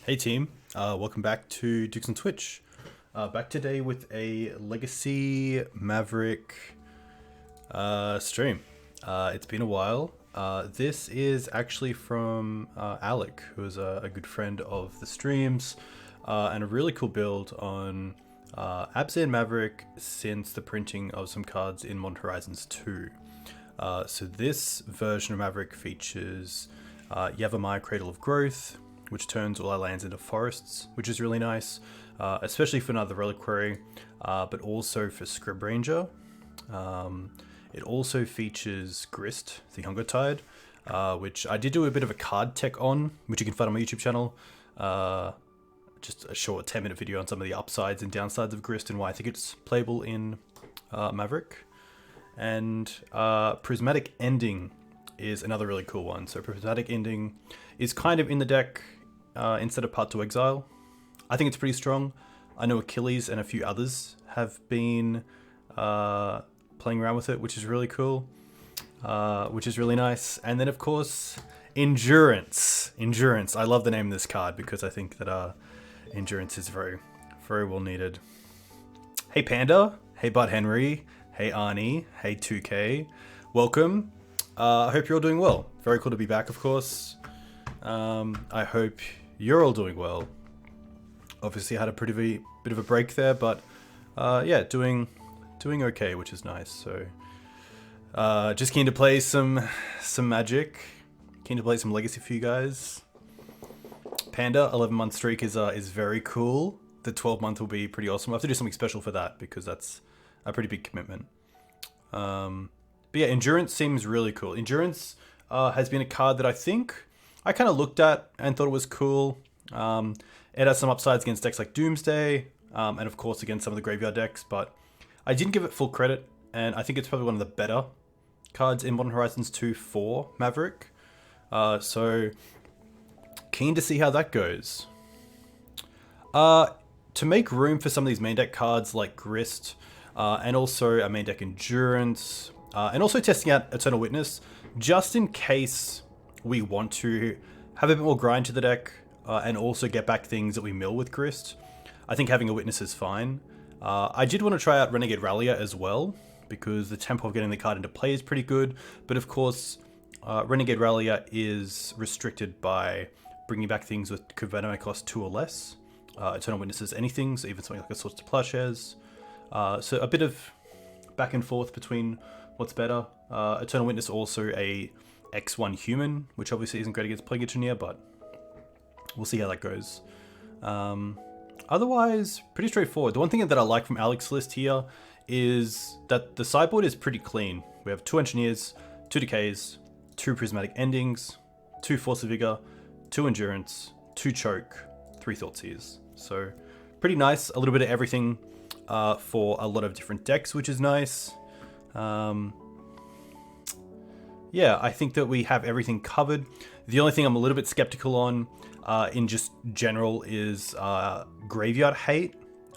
Hey team, welcome back to Dukes on Twitch. Back today with a Legacy Maverick stream. It's been a while. This is actually from Alec, who is a good friend of the streams, and a really cool build on Abzan Maverick since the printing of some cards in Modern Horizons 2. So this version of Maverick features Yavimaya, Cradle of Growth, which turns all our lands into forests, which is really nice, especially for another reliquary, but also for Scrib Ranger. It also features Grist, the Hunger Tide, which I did do a bit of a card tech on, which you can find on my YouTube channel. Just a short 10-minute video on some of the upsides and downsides of Grist and why I think it's playable in Maverick. And Prismatic Ending is another really cool one. So Prismatic Ending is kind of in the deck instead of Part 2 Exile. I think it's pretty strong. I know Achilles and a few others have been playing around with it, which is really cool, which is really nice. And then, of course, Endurance. Endurance. I love the name of this card because I think that Endurance is very, very well needed. Hey Panda. Hey Bud Henry. Hey Arnie. Hey 2K. Welcome. I hope you're all doing well. Very cool to be back, of course. I hope you're all doing well. Obviously, I had a bit of a break there, but yeah, doing okay, which is nice. So, just keen to play some Magic. Keen to play some Legacy for you guys. Panda 11-month streak is very cool. The 12-month will be pretty awesome. I have to do something special for that because that's a pretty big commitment. But yeah, Endurance seems really cool. Endurance has been a card that I think I kind of looked at and thought it was cool. It has some upsides against decks like Doomsday, and of course against some of the graveyard decks, but I didn't give it full credit, and I think it's probably one of the better cards in Modern Horizons 2 for Maverick. So, keen to see how that goes. To make room for some of these main deck cards like Grist, and also a main deck Endurance, and also testing out Eternal Witness, just in case we want to have a bit more grind to the deck, and also get back things that we mill with Grist. I think having a Witness is fine. I did want to try out Renegade Rallier as well, because the tempo of getting the card into play is pretty good, but of course, Renegade Rallier is restricted by bringing back things with converter cost 2 or less. Eternal Witness is anything, so even something like a Swords to Plowshares. So a bit of back and forth between what's better. Eternal Witness also a X1 human, which obviously isn't great against Plague Engineer, but we'll see how that goes. Otherwise, pretty straightforward. The one thing that I like from Alex's list here is that the sideboard is pretty clean. We have 2 Engineers, 2 Decays, 2 Prismatic Endings, 2 Force of Vigor, 2 Endurance, 2 Choke, 3 Thoughtseers. So pretty nice. A little bit of everything for a lot of different decks, which is nice. Yeah, I think that we have everything covered. The only thing I'm a little bit skeptical on in just general is Graveyard Hate.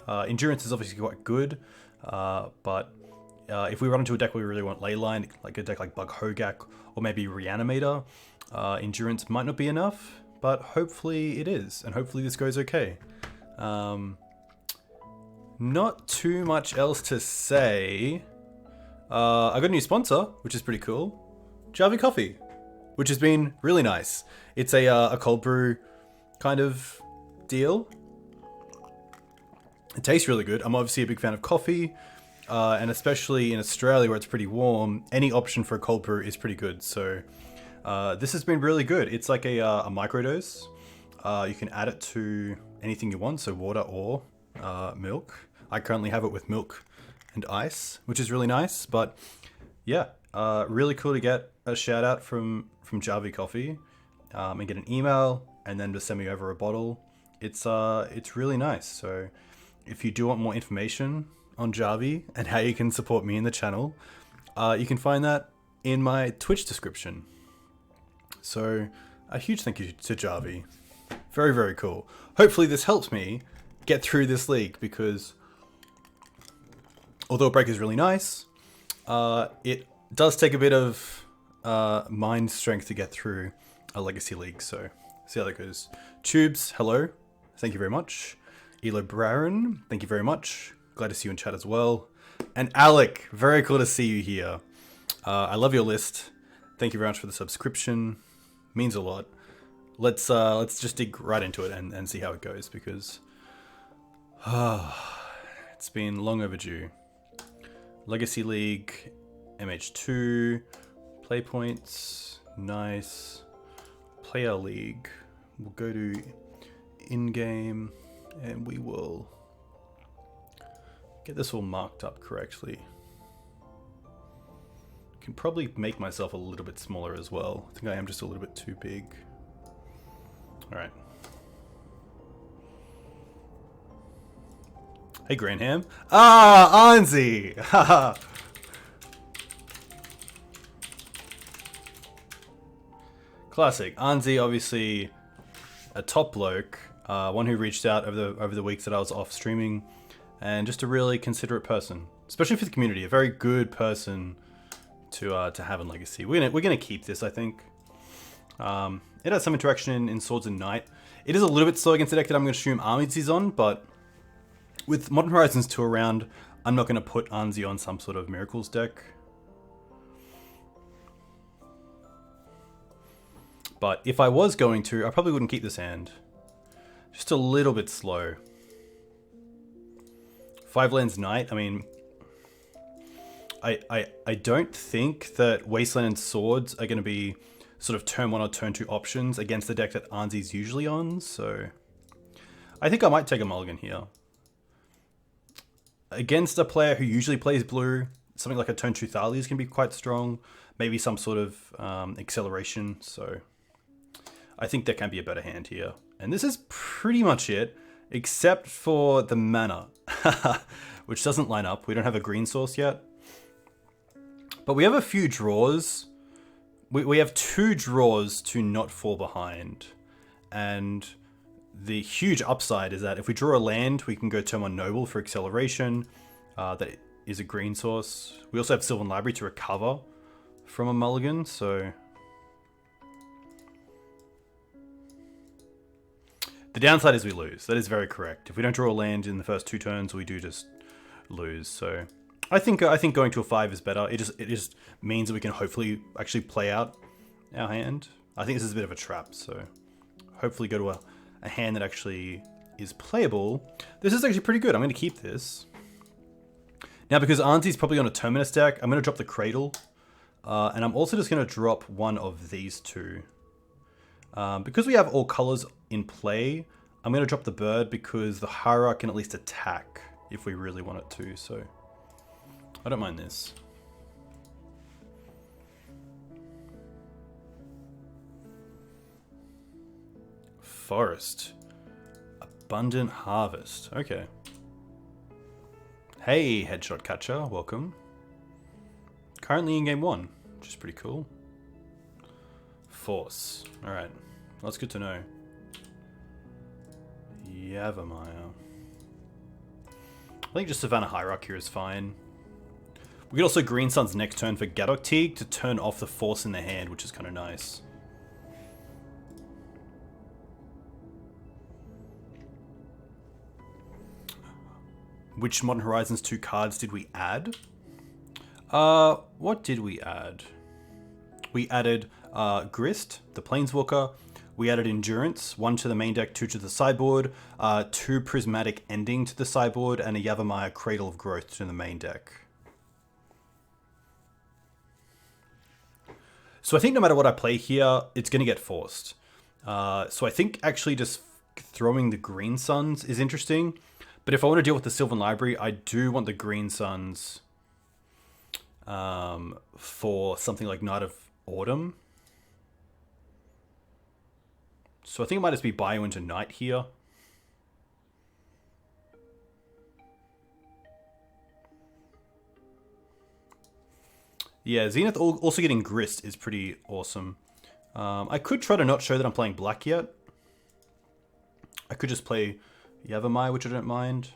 Endurance is obviously quite good, but if we run into a deck where we really want Leyline, like a deck like Bug Hogak or maybe Reanimator, Endurance might not be enough, but hopefully it is, and hopefully this goes okay. Not too much else to say. I got a new sponsor, which is pretty cool. Javi Coffee, which has been really nice. It's a cold brew kind of deal. It tastes really good. I'm obviously a big fan of coffee, and especially in Australia where it's pretty warm, any option for a cold brew is pretty good. So this has been really good. It's like a microdose. You can add it to anything you want, so water or milk. I currently have it with milk and ice, which is really nice. But yeah, really cool to get a shout out from Javi Coffee, and get an email and then just send me over a bottle. It's really nice. So if you do want more information on Javi and how you can support me in the channel, you can find that in my Twitch description. So a huge thank you to Javi. Very, very cool. Hopefully this helps me get through this league, because although a break is really nice, it does take a bit of mind strength to get through a Legacy League. So See how that goes. Tubes, hello. Thank you very much. Elo Baron, thank you very much. Glad to see you in chat as well. And Alec, very cool to see you here. I love your list. Thank you very much for the subscription. Means a lot. Let's just dig right into it and see how it goes, because it's been long overdue. Legacy League, MH2, play points, nice. Player League. We'll go to in-game and we will get this all marked up correctly. Can probably make myself a little bit smaller as well. I think I am just a little bit too big. All right. Hey, Granham. Ah, Anzi! Haha. Classic. Anzi, obviously a top bloke, one who reached out over the weeks that I was off streaming, and just a really considerate person, especially for the community. A very good person to have in Legacy. We're gonna keep this, I think. It has some interaction in Swords and Knight. It is a little bit slow against the deck that I'm going to assume Armies is on, but with Modern Horizons 2 around, I'm not going to put Anzi on some sort of Miracles deck. But if I was going to, I probably wouldn't keep this hand. Just a little bit slow. 5 lands Knight, I mean, I don't think that Wasteland and Swords are going to be sort of turn 1 or turn 2 options against the deck that Anzi's usually on, so I think I might take a mulligan here. Against a player who usually plays blue, something like a turn 2 Thalias can be quite strong. Maybe some sort of acceleration, so I think there can be a better hand here. And this is pretty much it, except for the mana, which doesn't line up. We don't have a green source yet. But we have a few draws. We have 2 draws to not fall behind. And the huge upside is that if we draw a land, we can go turn 1 Noble for acceleration. That is a green source. We also have Sylvan Library to recover from a mulligan, so the downside is we lose. That is very correct. If we don't draw a land in the first 2 turns, we do just lose. So I think going to a 5 is better. It just means that we can hopefully actually play out our hand. I think this is a bit of a trap, so hopefully go to a hand that actually is playable. This is actually pretty good. I'm going to keep this. Now, because Anzi's probably on a Terminus deck, I'm going to drop the Cradle. And I'm also just going to drop one of these 2. Because we have all colors in play, I'm going to drop the bird because the Hierarch can at least attack if we really want it to, so I don't mind this. Forest. Abundant Harvest. Okay. Hey, Headshot Catcher. Welcome. Currently in game 1, which is pretty cool. Force. Alright. That's good to know. Yavimaya. I think just Savannah Hierarch here is fine. We could also Green Sun's next turn for Gaddock Teeg to turn off the force in the hand, which is kind of nice. Which Modern Horizons 2 cards did we add? What did we add? We added Grist, the Planeswalker. We added Endurance, 1 to the main deck, 2 to the sideboard, 2 Prismatic Ending to the sideboard, and a Yavimaya Cradle of Growth to the main deck. So I think no matter what I play here, it's going to get forced. So I think actually just throwing the Green Suns is interesting. But if I want to deal with the Sylvan Library, I do want the Green Suns for something like Night of Autumn. So I think it might just be bio into Night here. Yeah, Zenith also getting Grist is pretty awesome. I could try to not show that I'm playing black yet. I could just play Yavimaya, which I don't mind.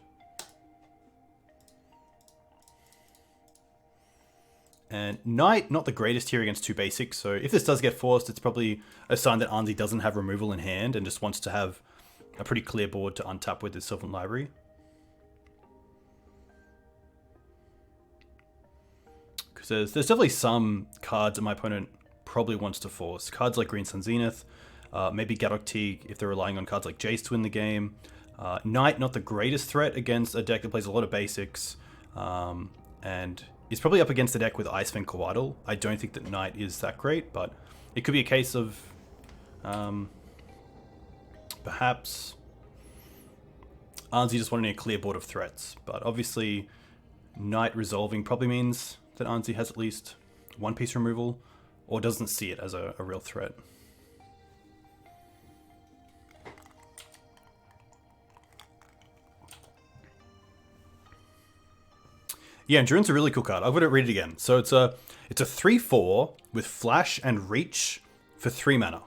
And Knight, not the greatest here against 2 basics, so if this does get forced, it's probably a sign that Anzi doesn't have removal in hand and just wants to have a pretty clear board to untap with his Sylvan Library. Because there's definitely some cards that my opponent probably wants to force. Cards like Green Sun Zenith, maybe Gaddock Teeg if they're relying on cards like Jace to win the game. Knight, not the greatest threat against a deck that plays a lot of basics. And he's probably up against the deck with Ice-Fang Coatl. I don't think that Knight is that great, but it could be a case of perhaps Anzi just wanting a clear board of threats. But obviously, Knight resolving probably means that Anzi has at least 1 piece removal, or doesn't see it as a real threat. Yeah, Endure's a really cool card. I'm going to read it again. So it's a 3/4 with Flash and Reach for 3 mana.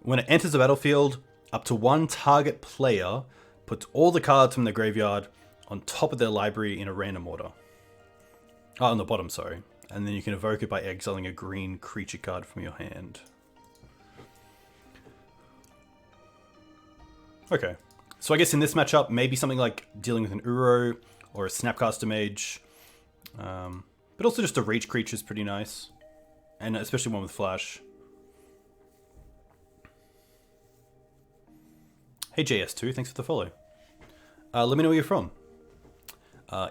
When it enters the battlefield, up to 1 target player puts all the cards from their graveyard on top of their library in a random order. Oh, on the bottom, sorry. And then you can evoke it by exiling a green creature card from your hand. Okay. So I guess in this matchup, maybe something like dealing with an Uro or a Snapcaster Mage. But also just a Reach creature is pretty nice. And especially one with Flash. Hey JS2, thanks for the follow. Let me know where you're from.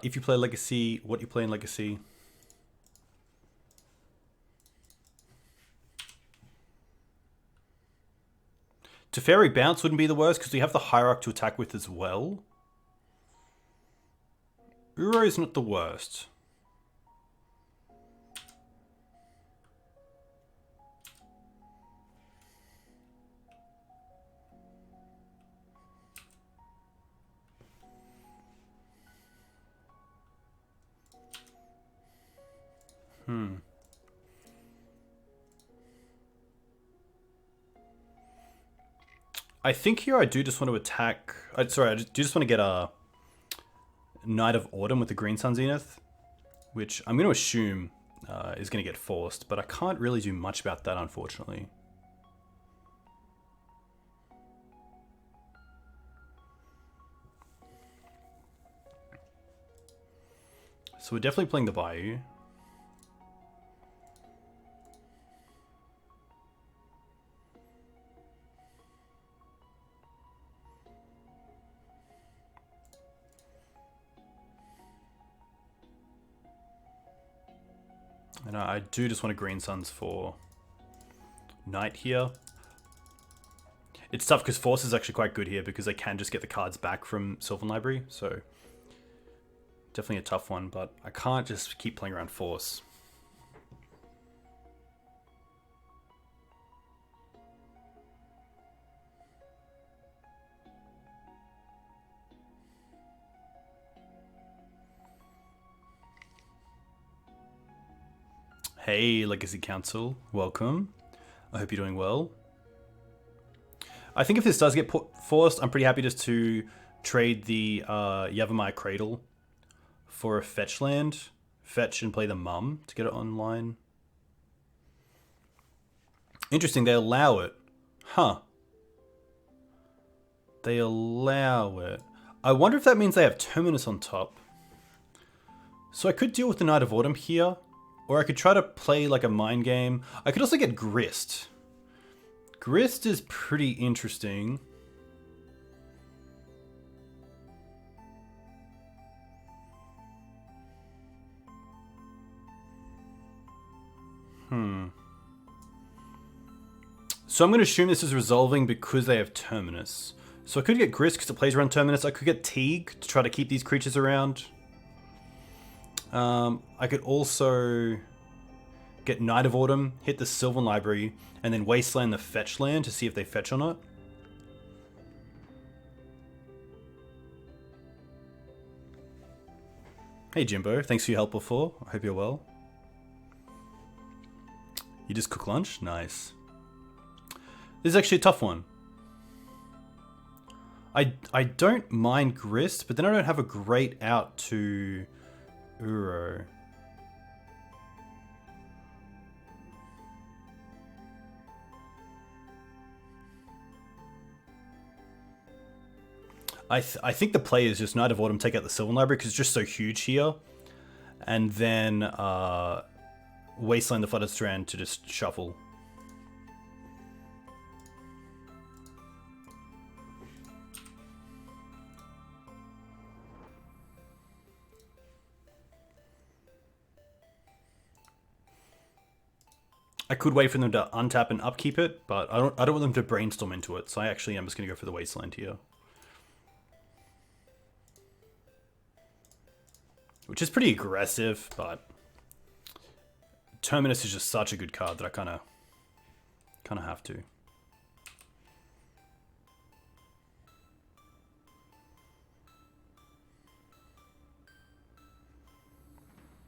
If you play Legacy, what you play in Legacy. Teferi Bounce wouldn't be the worst because we have the Hierarch to attack with as well. Uro is not the worst. I think here I do just want to attack... sorry, I do just want to get a Knight of Autumn with the Green Sun Zenith, which I'm going to assume is going to get forced, but I can't really do much about that, unfortunately. So we're definitely playing the Bayou. And I do just want a Green Suns for Knight here. It's tough because Force is actually quite good here because they can just get the cards back from Sylvan Library. So definitely a tough one, but I can't just keep playing around Force. Hey, Legacy Council, welcome. I hope you're doing well. I think if this does get forced, I'm pretty happy just to trade the Yavimaya Cradle for a fetch land. Fetch and play the Mum to get it online. Interesting, they allow it. Huh. They allow it. I wonder if that means they have Terminus on top. So I could deal with the Knight of Autumn here. Or I could try to play like a mind game. I could also get Grist. Grist is pretty interesting. So I'm going to assume this is resolving because they have Terminus. So I could get Grist because it plays around Terminus. I could get Teeg to try to keep these creatures around. I could also get Knight of Autumn, hit the Sylvan Library, and then Wasteland the fetch land to see if they fetch or not. Hey Jimbo, thanks for your help before. I hope you're well. You just cook lunch? Nice. This is actually a tough one. I don't mind Grist, but then I don't have a great out to Uro. I think the play is just Knight of Autumn, take out the Sylvan Library because it's just so huge here. And then Wasteland the Flooded Strand to just shuffle. I could wait for them to untap and upkeep it, but I don't want them to brainstorm into it, so I actually am just going to go for the Wasteland here. Which is pretty aggressive, but Terminus is just such a good card that I kind of have to.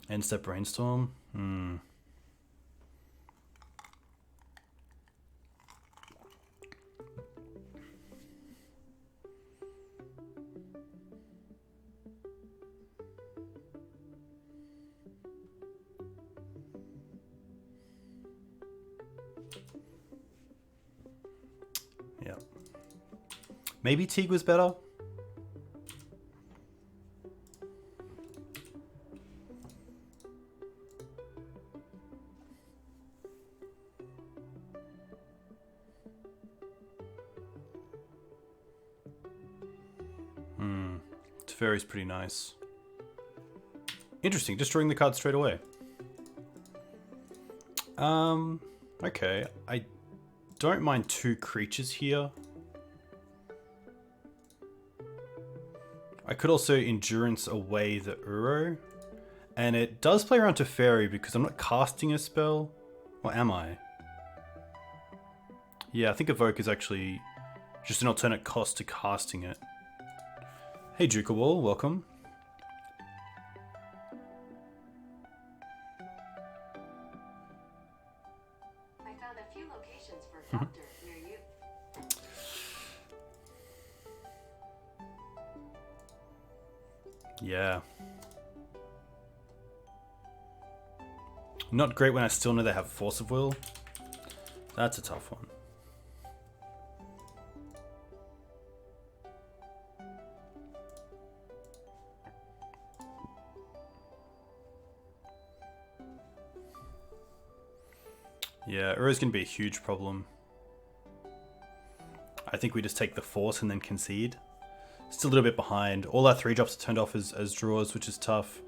End step Brainstorm. Yeah. Maybe Teeg was better. Teferi's pretty nice. Interesting, destroying the card straight away. Okay, I don't mind 2 creatures here. I could also Endurance away the Uro. And it does play around Teferi because I'm not casting a spell. Or am I? Yeah, I think Evoke is actually just an alternate cost to casting it. Hey Jukawall, welcome. I found a few locations for a doctor near you. Yeah. Not great when I still know they have Force of Will. That's a tough one. Yeah, Uro's going to be a huge problem. I think we just take the Force and then concede. Still a little bit behind. All our 3-drops are turned off as draws, which is tough.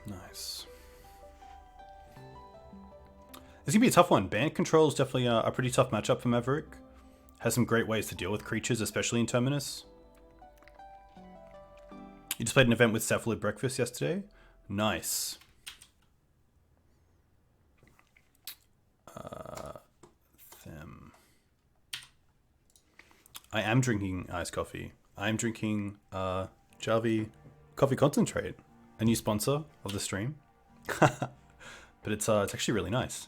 Nice. This is going to be a tough one. BANT control is definitely a pretty tough matchup for Maverick. Has some great ways to deal with creatures, especially in Terminus. You just played an event with Cephalid Breakfast yesterday. Nice. Them. I am drinking iced coffee. I'm drinking Javi Coffee Concentrate, a new sponsor of the stream. But it's actually really nice.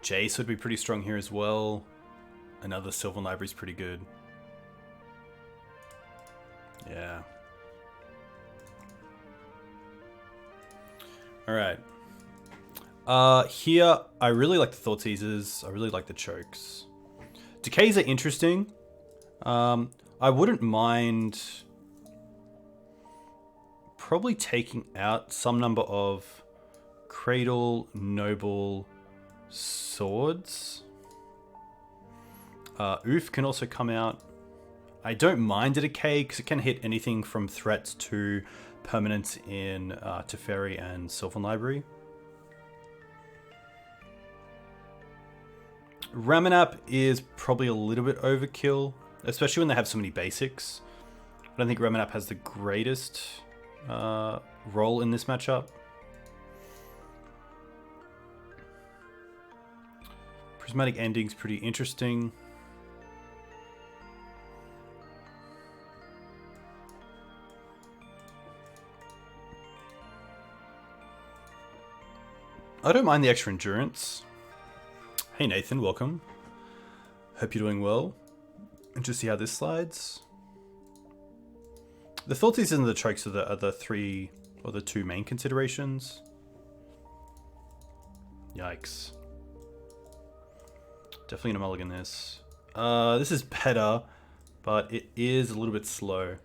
Jace would be pretty strong here as well. Another Sylvan Library is pretty good. Yeah. Alright. Here, I really like the Thought Seizers. I really like the Chokes. Decays are interesting. I wouldn't mind probably taking out some number of Cradle, Noble, Swords. Oof can also come out. I don't mind a Decay because it can hit anything from threats to permanents in Teferi and Sylvan Library. Ramanap is probably a little bit overkill, especially when they have so many basics. I don't think Ramanap has the greatest role in this matchup. Prismatic Ending's pretty interesting. I don't mind the extra endurance. Hey Nathan, welcome. Hope you're doing well. And just see how this slides. The Thoughtseize and the Chokes are the three or the two main considerations. Yikes. Definitely gonna mulligan this. This is better, but it is a little bit slow.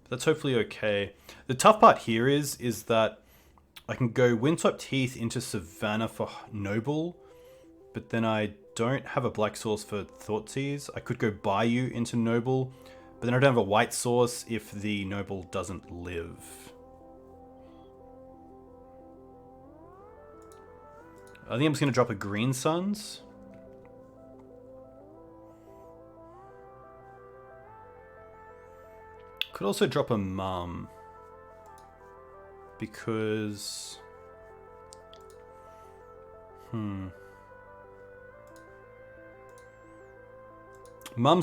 But that's hopefully okay. The tough part here is that I can go Windswept Teeth into Savannah for Noble, but then I don't have a black source for Thoughtseize. I could go Bayou into Noble, but then I don't have a white source if the Noble doesn't live. I think I'm just going to drop a Green Suns. Could also drop a Mum. Because... Mum's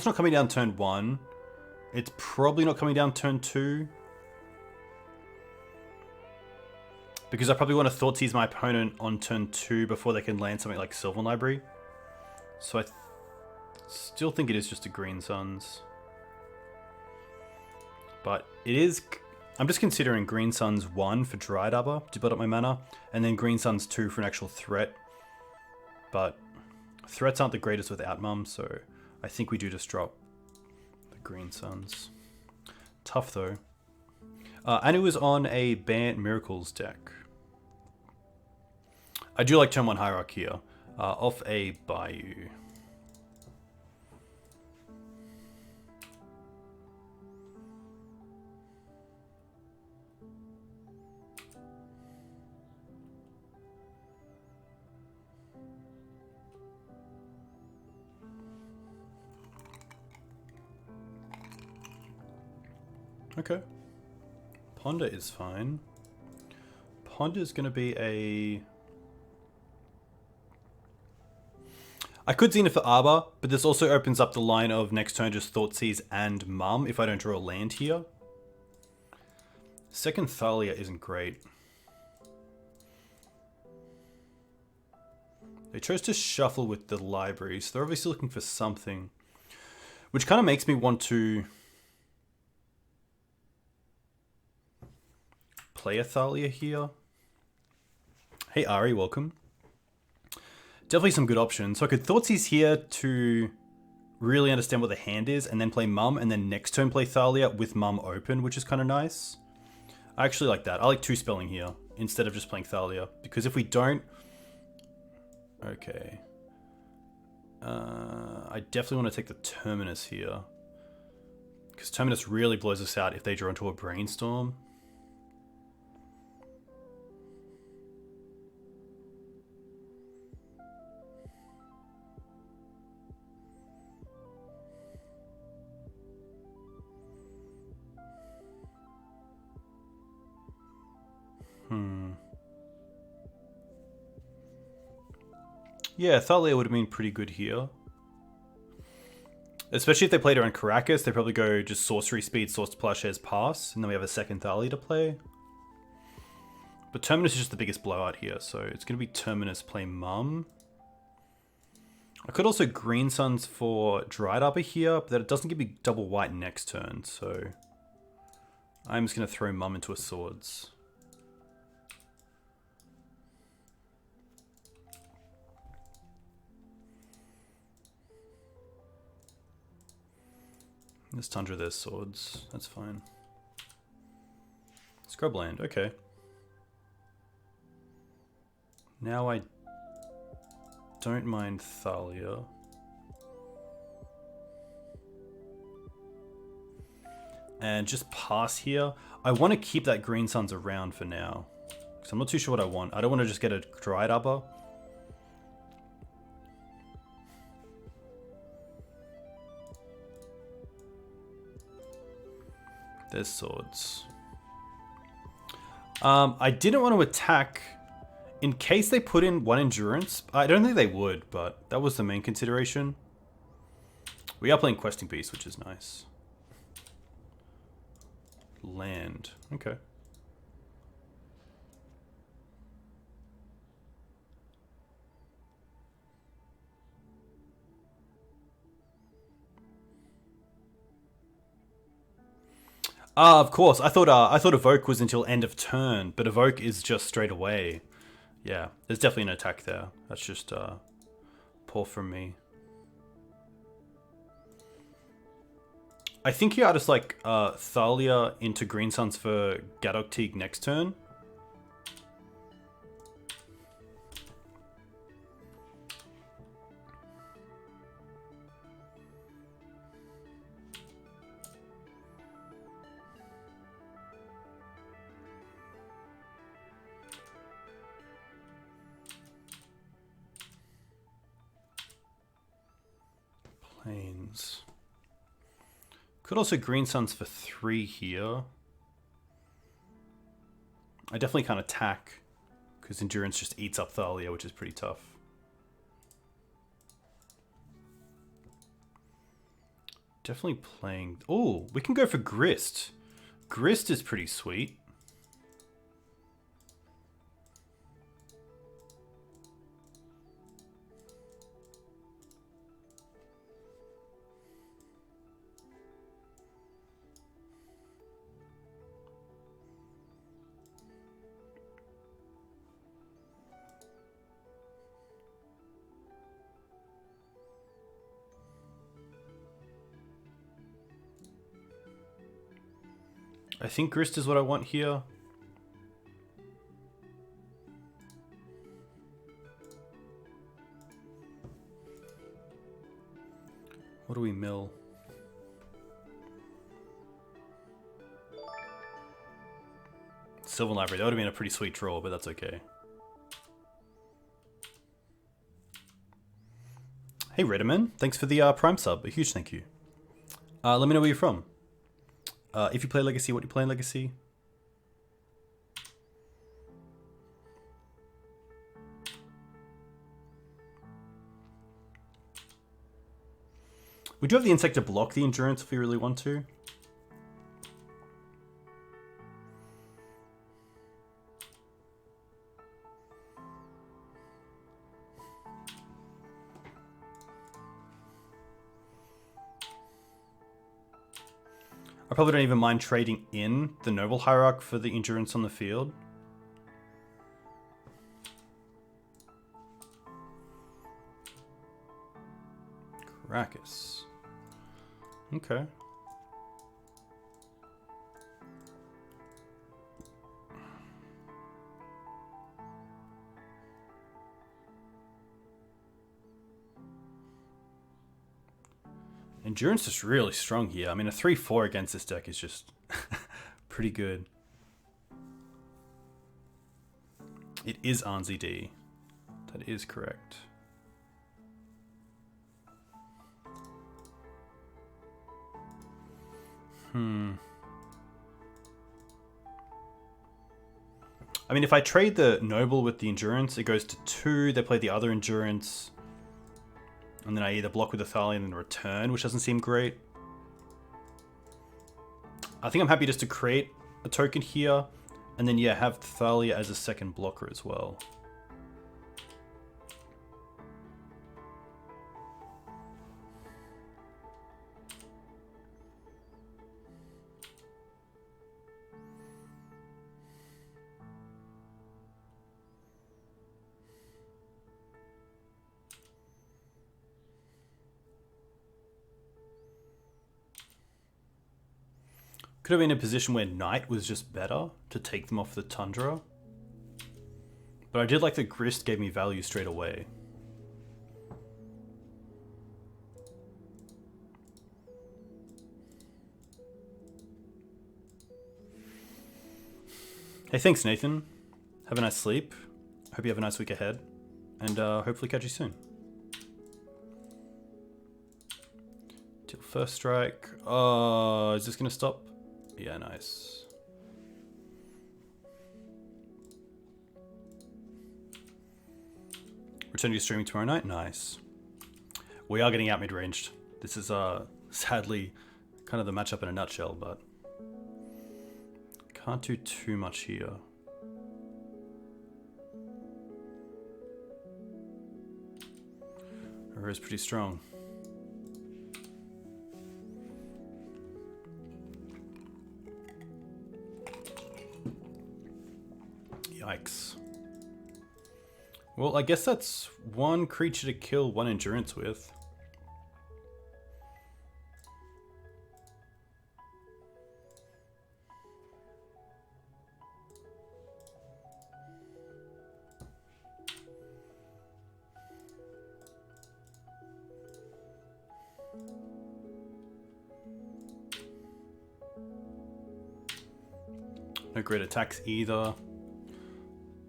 not coming down turn 1. It's probably not coming down turn 2. Because I probably want to Thoughtseize my opponent on turn 2 before they can land something like Sylvan Library. So I still think it is just a Green Suns. But it is... I'm just considering Green Suns 1 for Dryad Arbor to build up my mana, and then Green Suns 2 for an actual threat. But threats aren't the greatest without Mum, so I think we do just drop the Green Suns. Tough though. And it was on a BANT Miracles deck. I do like turn 1 Hierarch here. Off a Bayou. Okay. Ponder is fine. Ponder is going to be a... I could Zenith for Arbor, but this also opens up the line of next turn just Thoughtseize and Mum if I don't draw a land here. Second Thalia isn't great. They chose to shuffle with the library, so they're obviously looking for something. Which kind of makes me want to... play a Thalia here. Hey Ari, welcome. Definitely some good options. So I could Thoughtseize here to really understand what the hand is, and then play Mum, and then next turn play Thalia with Mum open, which is kind of nice. I actually like that. I like 2-spelling here instead of just playing Thalia, because if we don't... Okay. I definitely want to take the Terminus here, because Terminus really blows us out if they draw into a Brainstorm. Yeah, Thalia would have been pretty good here. Especially if they played around Caracas, they probably go just sorcery speed, source to plowshares, pass, and then we have a second Thalia to play. But Terminus is just the biggest blowout here, so it's going to be Terminus play Mum. I could also Green Suns for Dryad Arbor here, but that it doesn't give me double white next turn, so I'm just going to throw Mum into a Swords. Let's Tundra their Swords. That's fine. Scrubland, okay. Now I don't mind Thalia. And just pass here. I want to keep that Green Suns around for now, because I'm not too sure what I want. I don't want to just get a Dryad Arbor. There's Swords. I didn't want to attack in case they put in 1 Endurance. I don't think they would, but that was the main consideration. We are playing Questing Beast, which is nice. Land. Okay. Ah, of course. I thought evoke was until end of turn, but evoke is just straight away. Yeah, there's definitely an attack there. That's just poor from me. I think you are just like Thalia into Green Suns for Gaddock Teeg next turn. Planes. Could also Green Suns for 3 here. I definitely can't attack because Endurance just eats up Thalia, which is pretty tough. Definitely playing... Oh, we can go for Grist. Grist is pretty sweet. I think Grist is what I want here. What do we mill? Sylvan Library. That would have been a pretty sweet draw, but that's okay. Hey Redderman, thanks for the Prime sub. A huge thank you. Let me know where you're from. If you play Legacy, what do you play in Legacy? We do have the Insect to block the Endurance if we really want to. I probably don't even mind trading in the Noble Hierarch for the Endurance on the field. Caracas. Okay. Endurance is really strong here. I mean, a 3-4 against this deck is just pretty good. It is Arnsy D. That is correct. I mean, if I trade the Noble with the Endurance, it goes to 2. They play the other Endurance. And then I either block with the Thalia and then return, which doesn't seem great. I think I'm happy just to create a token here. And then, yeah, have Thalia as a second blocker as well. Could have been a position where Knight was just better to take them off the Tundra. But I did like that Grist gave me value straight away. Hey, thanks Nathan. Have a nice sleep. Hope you have a nice week ahead. And hopefully catch you soon. Till first strike. Oh, is this going to stop? Yeah, nice. Return to your streaming tomorrow night? Nice. We are getting out mid-ranged. This is sadly kind of the matchup in a nutshell, but can't do too much here. Her is pretty strong. 6. Well, I guess that's one creature to kill one endurance with. No great attacks either.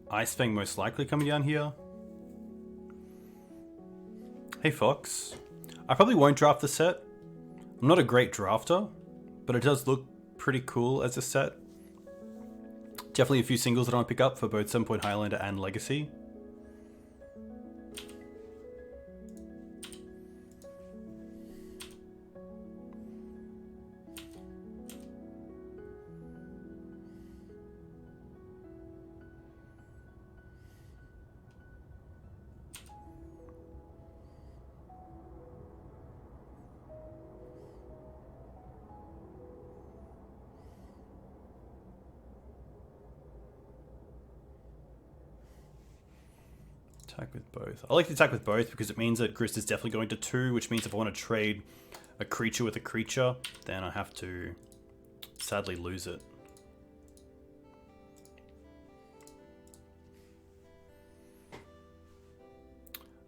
Ice Fang most likely coming down here. Hey Fox. I probably won't draft the set. I'm not a great drafter, but it does look pretty cool as a set. Definitely a few singles that I want to pick up for both 7-Point Highlander and Legacy. Attack with both. I like to attack with both because it means that Grist is definitely going to 2, which means if I want to trade a creature with a creature, then I have to sadly lose it.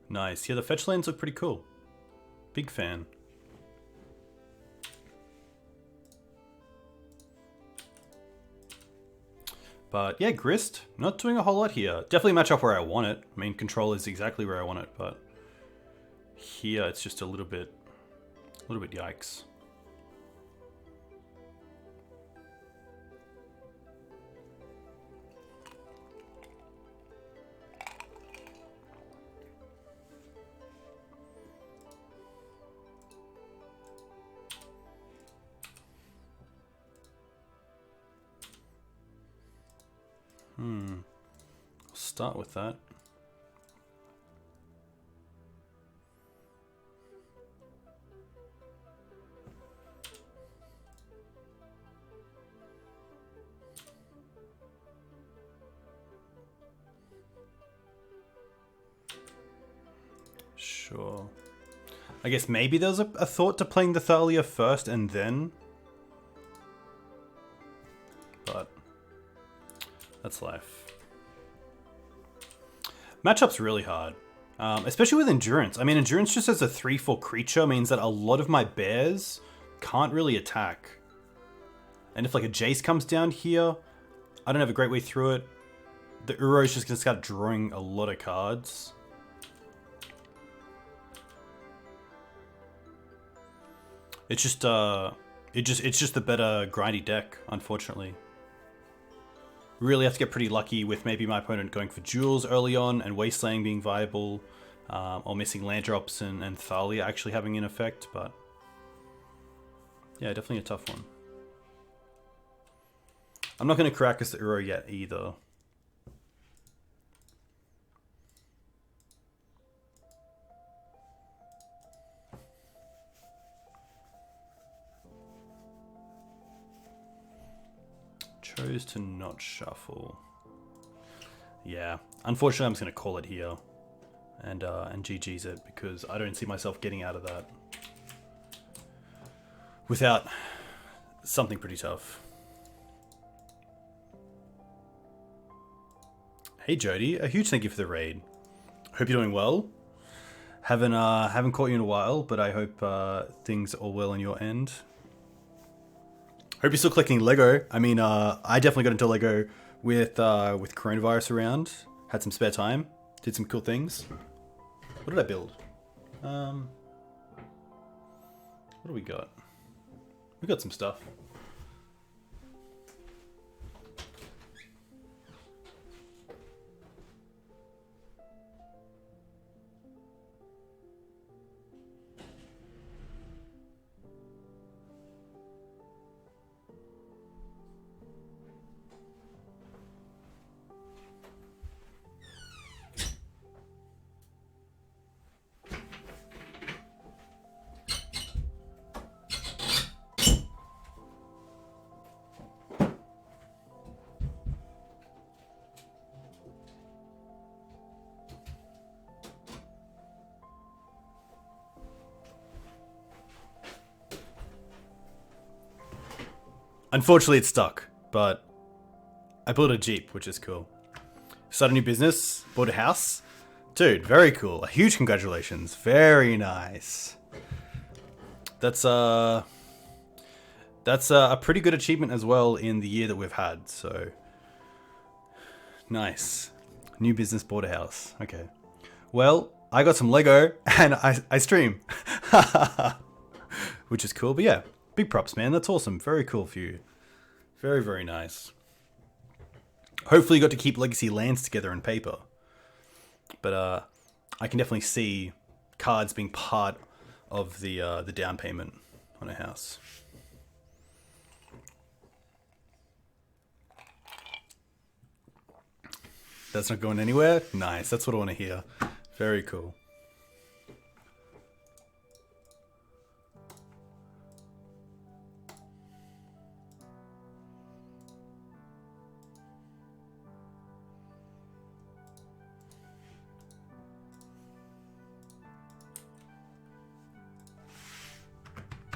Nice. Yeah, the fetch lands look pretty cool. Big fan. But yeah, Grist, not doing a whole lot here. Definitely match up where I want it. I mean, control is exactly where I want it, but here it's just a little bit yikes. I'll start with that. Sure. I guess maybe there's a thought to playing the Thalia first and then. But that's life. Matchup's really hard. Especially with Endurance. I mean, Endurance just as a 3/4 creature means that a lot of my bears can't really attack. And if like a Jace comes down here, I don't have a great way through it. The Uro is just going to start drawing a lot of cards. It's just it's just the better grindy deck, unfortunately. Really have to get pretty lucky with maybe my opponent going for duels early on and Wasteland being viable, or missing land drops and Thalia actually having an effect, but yeah, definitely a tough one. I'm not going to crack as the Uro yet either. Chose to not shuffle. Yeah, unfortunately I'm just going to call it here and GG's it because I don't see myself getting out of that without something pretty tough. Hey Jody, a huge thank you for the raid. Hope you're doing well. Haven't caught you in a while, but I hope things are all well on your end. Hope you're still collecting Lego. I mean, I definitely got into Lego with coronavirus around. Had some spare time. Did some cool things. What did I build? What do we got? We got some stuff. Unfortunately, it's stuck, but I built a Jeep, which is cool. Started a new business, bought a house. Dude, very cool. A huge congratulations. Very nice. That's a pretty good achievement as well in the year that we've had, so nice. New business, bought a house. Okay. Well, I got some Lego and I stream. Which is cool, but yeah, big props, man. That's awesome. Very cool for you. Very, very nice. Hopefully you got to keep legacy lands together in paper. But I can definitely see cards being part of the down payment on a house. That's not going anywhere? Nice, that's what I want to hear. Very cool.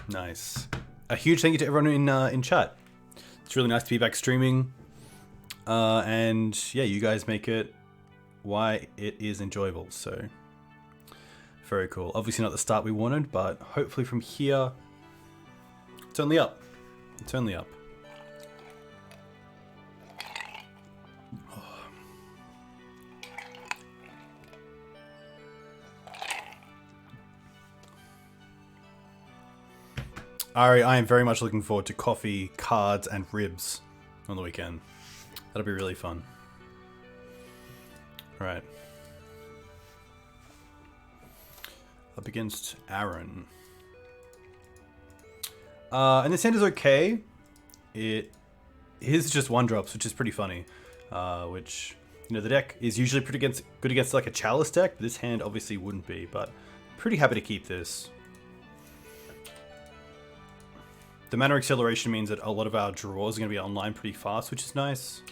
Nice. A huge thank you to everyone in chat. It's really nice to be back streaming. And yeah, you guys make it why it is enjoyable. So very cool. Obviously not the start we wanted, but hopefully from here, it's only up. It's only up. Ari, I am very much looking forward to coffee, cards, and ribs on the weekend. That'll be really fun. Alright. Up against Aaron. And this hand is okay. His is just 1-drops, which is pretty funny. Which, you know, the deck is usually pretty good against like a Chalice deck, but this hand obviously wouldn't be, but pretty happy to keep this. The mana acceleration means that a lot of our draws are going to be online pretty fast, which is nice.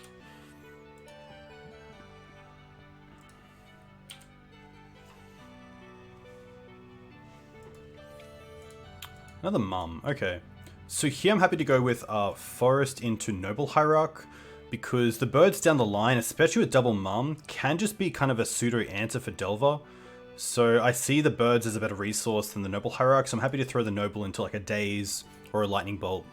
Another Mum. Okay. So here I'm happy to go with Forest into Noble Hierarch, because the birds down the line, especially with double Mum, can just be kind of a pseudo answer for Delver. So I see the birds as a better resource than the Noble Hierarch, so I'm happy to throw the Noble into like a Daze or a Lightning Bolt.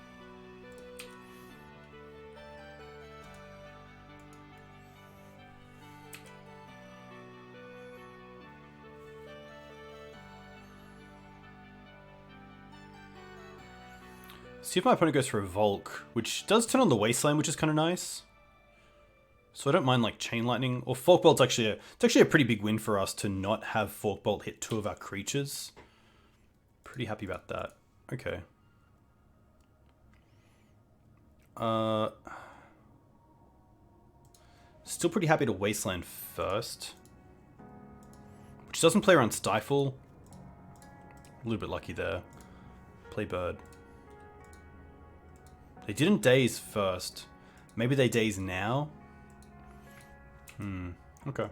See if my opponent goes for a Volk, which does turn on the Wasteland, which is kind of nice. So I don't mind like Chain Lightning. Or Fork Bolt's actually a pretty big win for us to not have Fork Bolt hit 2 of our creatures. Pretty happy about that. Okay. Still pretty happy to Wasteland first. Which doesn't play around Stifle. A little bit lucky there. Play Bird. They didn't Daze first. Maybe they Daze now? Okay.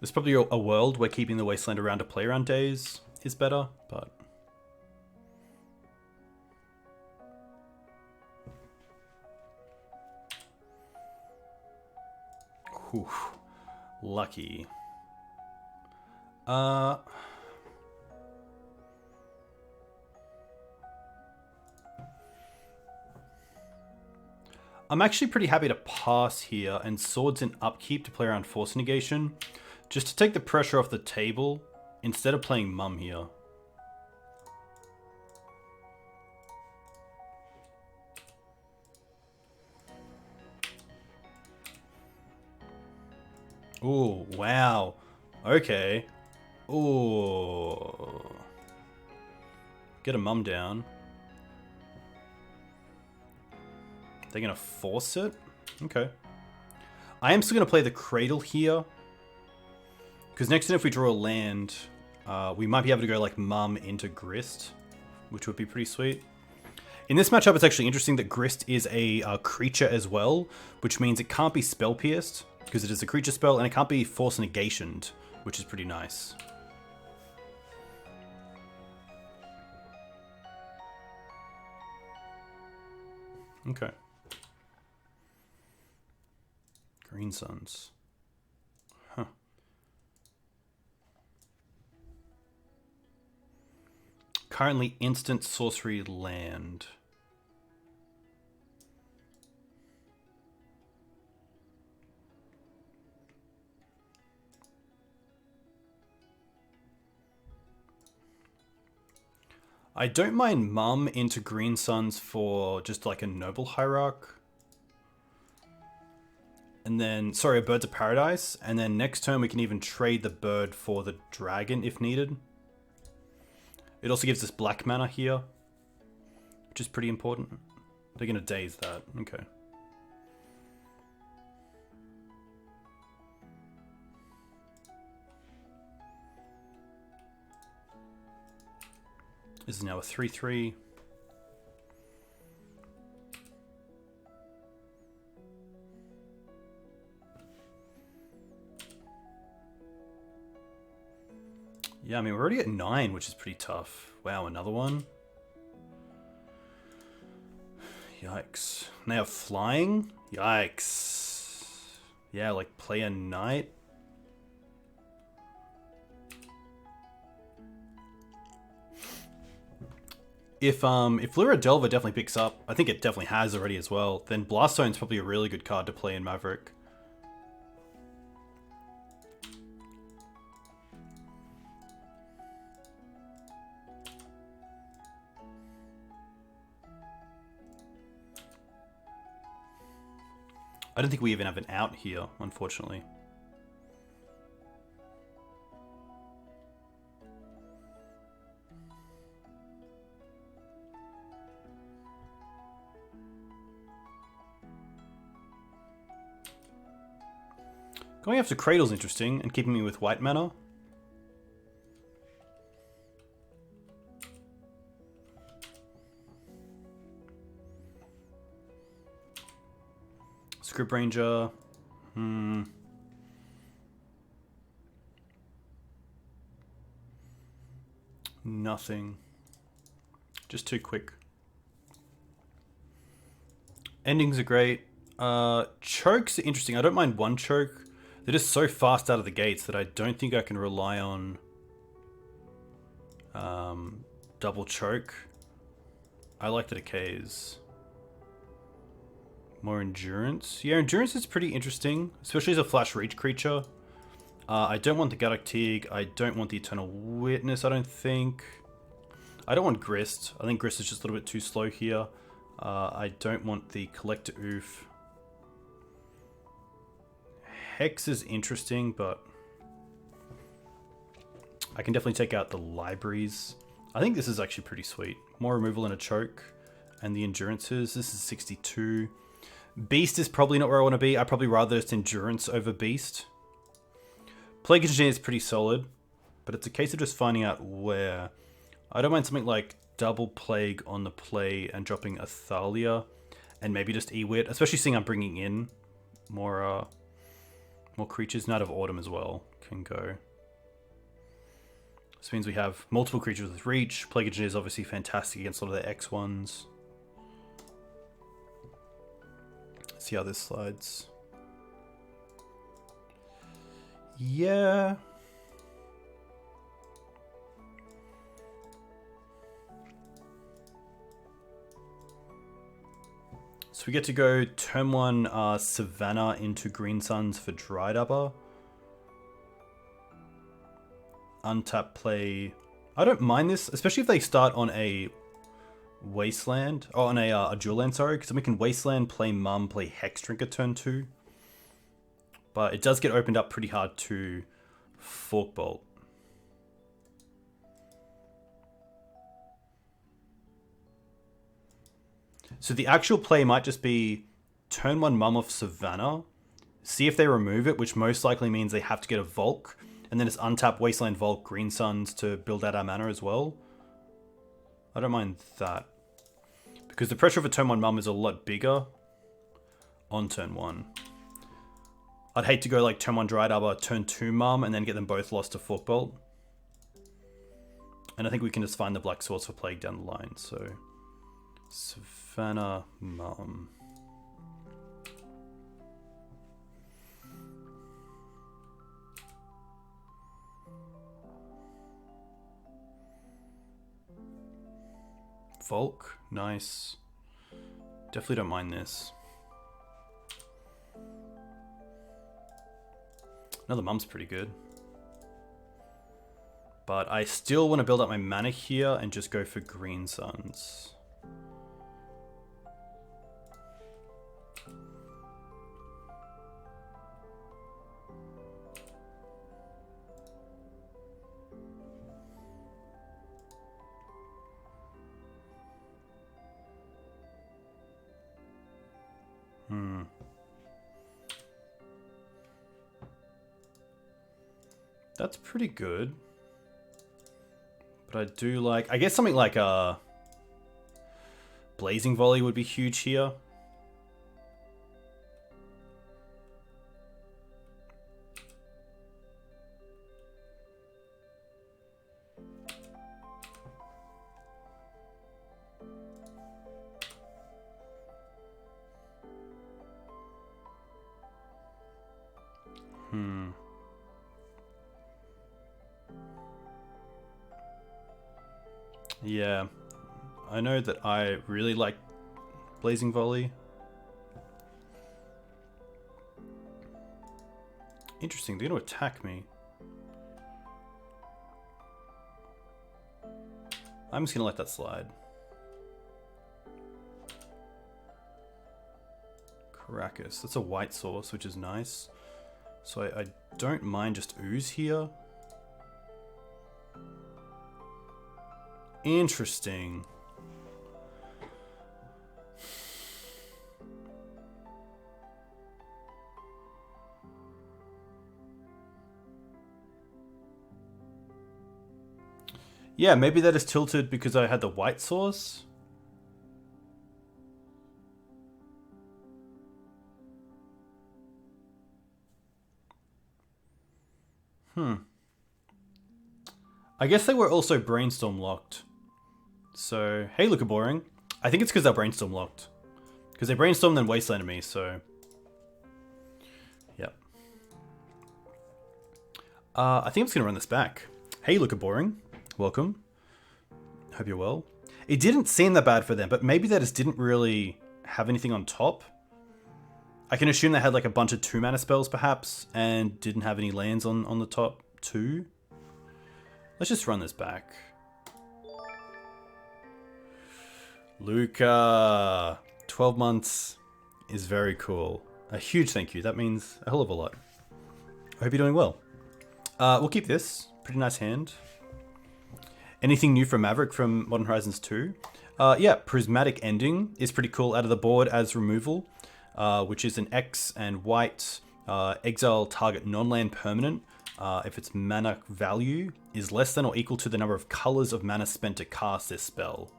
There's probably a world where keeping the Wasteland around to play around Daze is better, but... Whew. Lucky. I'm actually pretty happy to pass here and Swords in Upkeep to play around Force Negation, just to take the pressure off the table instead of playing Mum here. Ooh, wow. Okay. Ooh. Get a Mum down. They're going to force it? Okay. I am still going to play the Cradle here. Because next turn if we draw a land, we might be able to go like Mum into Grist, which would be pretty sweet. In this matchup, it's actually interesting that Grist is a creature as well, which means it can't be Spell Pierced, because it is a creature spell, and it can't be Force Negationed, which is pretty nice. Okay. Green Suns. Huh. Currently instant sorcery land. I don't mind Mum into Green Suns for just like a Noble Hierarch. And then, sorry, a Birds of Paradise. And then next turn we can even trade the bird for the dragon if needed. It also gives us black mana here, which is pretty important. They're going to daze that. Okay. This is now a 3/3. Yeah, I mean, we're already at 9, which is pretty tough. Wow, another one. Yikes. And they have flying? Yikes. Yeah, like play a knight. If Lyra Delver definitely picks up, I think it definitely has already as well, then Blaststone's probably a really good card to play in Maverick. I don't think we even have an out here, unfortunately. Going after Cradle's interesting, and keeping me with white mana. Script Ranger. Nothing. Just too quick. Endings are great. Chokes are interesting. I don't mind one choke. They're just so fast out of the gates that I don't think I can rely on double choke. I like the decays. More endurance. Yeah, endurance is pretty interesting, especially as a flash reach creature. I don't want the Gaddock Teeg. I don't want the Eternal Witness, I don't think. I don't want Grist. I think Grist is just a little bit too slow here. I don't want the Collector Oof. Hex is interesting, but I can definitely take out the libraries. I think this is actually pretty sweet. More removal and a choke. And the endurances. This is 62. Beast is probably not where I want to be. I'd probably rather just endurance over Beast. Plague Engineer is pretty solid, but it's a case of just finding out where. I don't mind something like double Plague on the play and dropping a Thalia, and maybe just Ewit, especially seeing I'm bringing in more creatures. Night of Autumn as well can go. This means we have multiple creatures with reach. Plague Engineer is obviously fantastic against a lot of the X ones. Let's see how this slides. Yeah. So we get to go turn 1 Savannah into Green Suns for Dry Dubber. Untap play. I don't mind this, especially if they start on a Wasteland. Oh, on a dual land, sorry. Because then we can Wasteland, play Mum, play Hex Drinker turn 2. But it does get opened up pretty hard to Fork Bolt. So the actual play might just be turn 1 Mum of Savannah, see if they remove it, which most likely means they have to get a Volk, and then it's untap Wasteland Volk, Green Suns to build out our mana as well. I don't mind that. Because the pressure of a turn 1 Mum is a lot bigger on turn 1. I'd hate to go like turn 1 Dried Arbor, turn 2 Mum, and then get them both lost to Forkbolt. And I think we can just find the black source for Plague down the line, so... Savannah Mum. Volk, nice. Definitely don't mind this. Another Mum's pretty good. But I still want to build up my mana here and just go for Green Suns. That's pretty good. But I do like... I guess something like a Blazing Volley would be huge here. Yeah, I know that I really like Blazing Volley. Interesting, they're going to attack me. I'm just going to let that slide. Caracas, that's a white source, which is nice. So I don't mind just Ooze here. Interesting. Yeah, maybe that is tilted because I had the white source. I guess they were also Brainstorm locked. So, hey, look at boring. I think it's because they're Brainstorm locked. Because they Brainstormed then Wastelanded me, so... Yep. I think I'm just going to run this back. Hey, look at boring. Welcome. Hope you're well. It didn't seem that bad for them, but maybe they just didn't really have anything on top. I can assume they had like a bunch of 2-mana spells, perhaps, and didn't have any lands on the top too. Let's just run this back. Luca, 12 months is very cool. A huge thank you. That means a hell of a lot. I hope you're doing well. We'll keep this. Pretty nice hand. Anything new from Maverick from Modern Horizons 2? Yeah, Prismatic Ending is pretty cool out of the board as removal, which is an X and white exile target non-land permanent if its mana value is less than or equal to the number of colors of mana spent to cast this spell.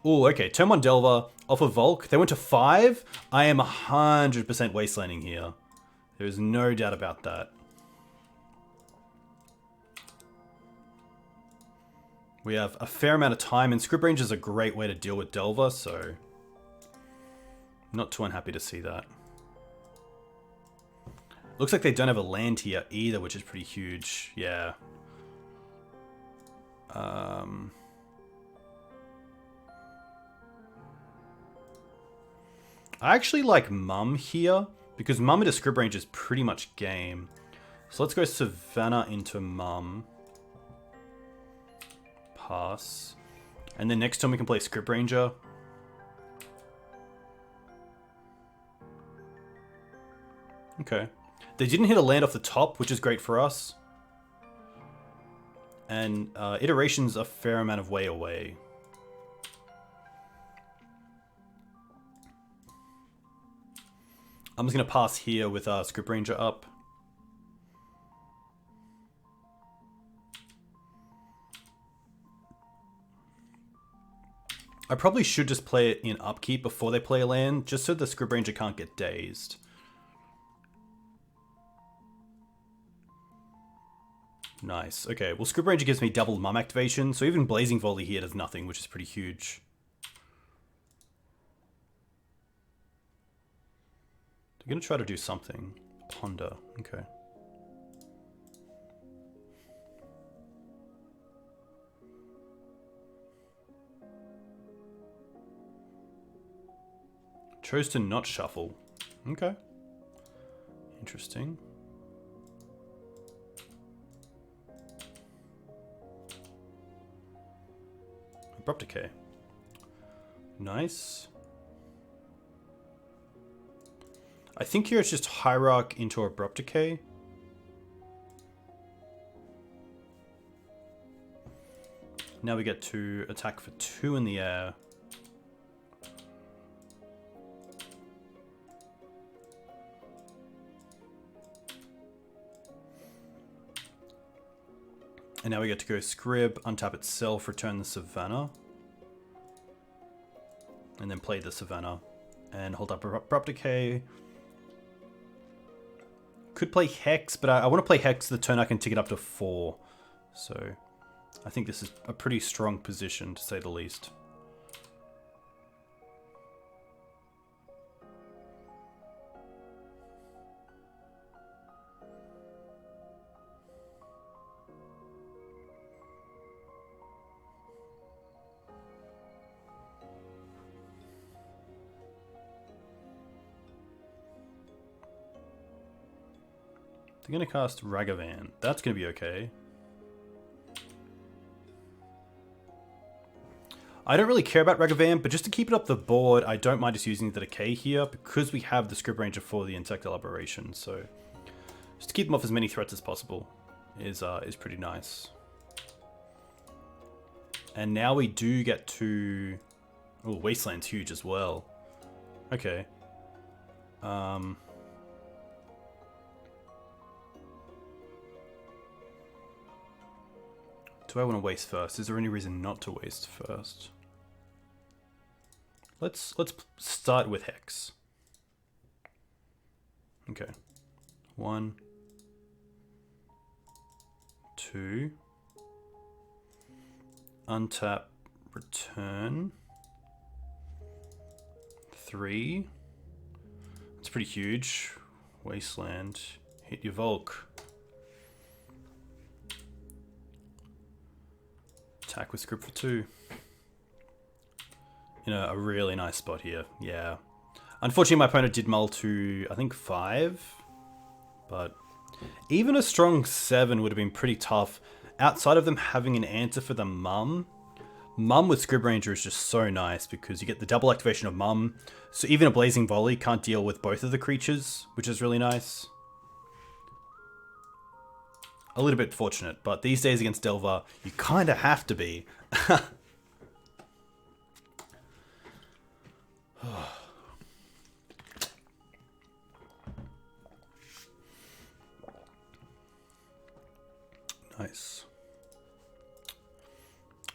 Oh, okay. Turn 1 Delver off of Volk. They went to 5. I am 100% wastelanding here. There is no doubt about that. We have a fair amount of time, and Script Range is a great way to deal with Delver, so... Not too unhappy to see that. Looks like they don't have a land here either, which is pretty huge. Yeah. I actually like Mum here, because Mum into Script Range is pretty much game. So let's go Savannah into Mum. Pass. And then next time we can play Script Ranger. Okay. They didn't hit a land off the top, which is great for us. And Iteration's a fair amount of way away. I'm just going to pass here with Script Ranger up. I probably should just play it in upkeep before they play a land, just so the Script Ranger can't get dazed. Nice. Okay, well, Script Ranger gives me double Mum activation, so even Blazing Volley here does nothing, which is pretty huge. They're going to try to do something. Ponder. Okay. Chose to not shuffle. Okay. Interesting. Abrupt Decay. Nice. I think here it's just Hierarch into Abrupt Decay. Now we get to attack for 2 in the air. And now we get to go Scrib, untap itself, return the Savannah. And then play the Savannah. And hold up Abrupt Decay. Could play Hex, but I want to play Hex the turn I can tick it up to 4. So I think this is a pretty strong position, to say the least. They're going to cast Ragavan. That's going to be okay. I don't really care about Ragavan, but just to keep it up the board, I don't mind just using the Decay here because we have the Script Ranger for the Insectile Aberration. So just to keep them off as many threats as possible is pretty nice. And now we do get to... Oh, Wasteland's huge as well. Okay. Do I want to waste first? Is there any reason not to waste first? Let's start with Hex. Okay. 1, 2. Untap, return. 3. That's pretty huge. Wasteland. Hit your Volk. Attack with Script for 2. In a really nice spot here. Yeah. Unfortunately, my opponent did mull to, I think, 5. But even a strong 7 would have been pretty tough. Outside of them having an answer for the Mum. Mum with Script Ranger is just so nice because you get the double activation of Mum. So even a Blazing Volley can't deal with both of the creatures, which is really nice. A little bit fortunate, but these days against Delver, you kind of have to be. Nice.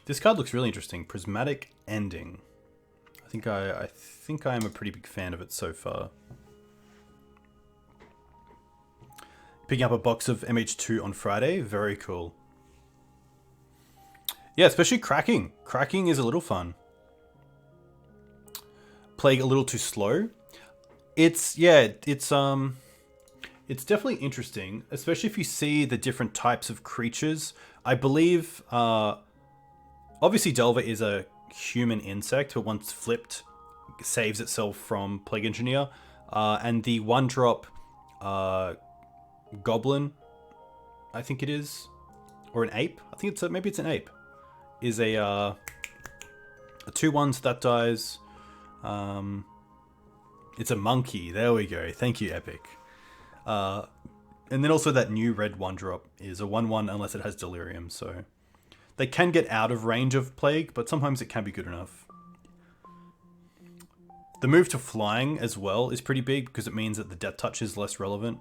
This card looks really interesting. Prismatic Ending. I think I am a pretty big fan of it so far. Picking up a box of MH2 on Friday. Very cool. Yeah, especially cracking. Cracking is a little fun. Playing a little too slow. It's definitely interesting, especially if you see the different types of creatures. I believe, obviously Delver is a human insect, but once flipped, saves itself from Plague Engineer. And the 1-drop Goblin, I think it is, or an ape. I think maybe it's an ape. Is a 2/1 that dies. It's a monkey. There we go. Thank you, Epic. And then also that new red 1-drop is a 1/1 unless it has Delirium. So they can get out of range of Plague, but sometimes it can be good enough. The move to flying as well is pretty big because it means that the Death Touch is less relevant.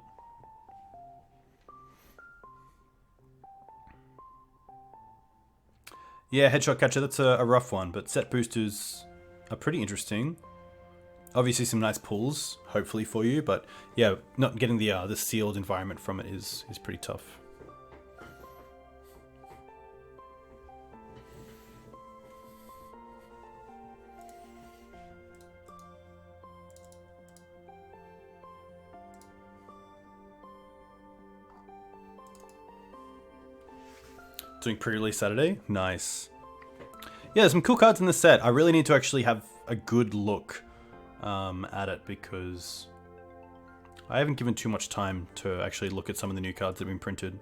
Yeah, Headshot Catcher, that's a rough one, but set boosters are pretty interesting. Obviously some nice pulls, hopefully for you, but yeah, not getting the sealed environment from it is pretty tough. Doing pre-release Saturday? Nice. Yeah, there's some cool cards in the set. I really need to actually have a good look at it because I haven't given too much time to actually look at some of the new cards that have been printed.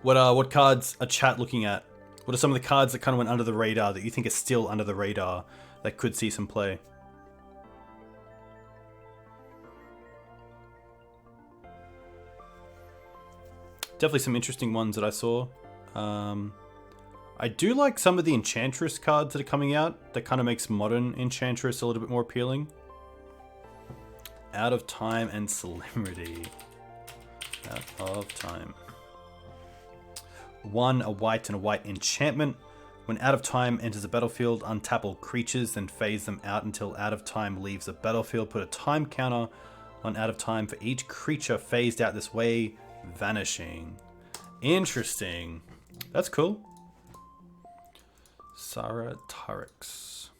What cards are chat looking at? What are some of the cards that kind of went under the radar that you think are still under the radar that could see some play? Definitely some interesting ones that I saw. I do like some of the Enchantress cards that are coming out. That kind of makes modern Enchantress a little bit more appealing. Out of Time and Celebrity. Out of Time. 1, a white and a white enchantment. When Out of Time enters the battlefield, untap all creatures, then phase them out until Out of Time leaves the battlefield. Put a time counter on Out of Time for each creature phased out this way, vanishing. Interesting. That's cool. Sarah Tarix.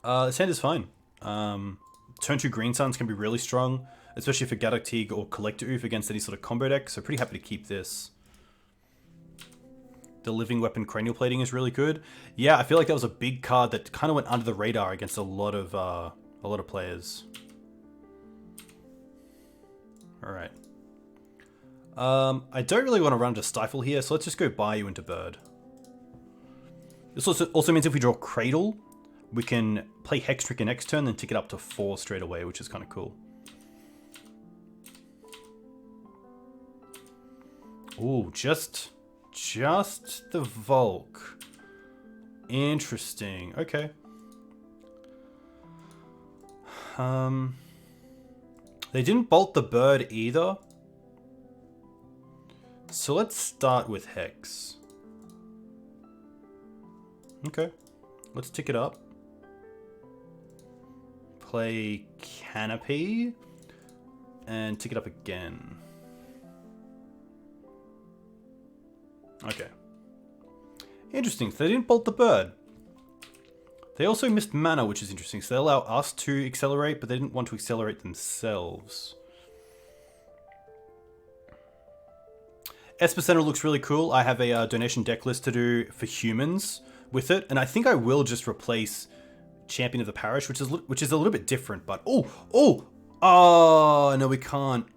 This hand is fine. Turn 2 Green Suns can be really strong, especially for Gaddock Teeg or Collector Oof against any sort of combo deck, so pretty happy to keep this. The Living Weapon Cranial Plating is really good. Yeah, I feel like that was a big card that kind of went under the radar against a lot of players. Alright. I don't really want to run to Stifle here, so let's just go buy you into Bird. This also means if we draw Cradle, we can play Hextrick next turn, then tick it up to 4 straight away, which is kind of cool. Ooh, just the Volk. Interesting. Okay. They didn't bolt the Bird either. So let's start with Hex. Okay. Let's tick it up. Play Canopy. And tick it up again. Okay. Interesting. So they didn't bolt the Bird. They also missed mana, which is interesting. So they allow us to accelerate, but they didn't want to accelerate themselves. Esper Center looks really cool. I have a donation deck list to do for humans with it, and I think I will just replace Champion of the Parish, which is a little bit different. But oh no, we can't.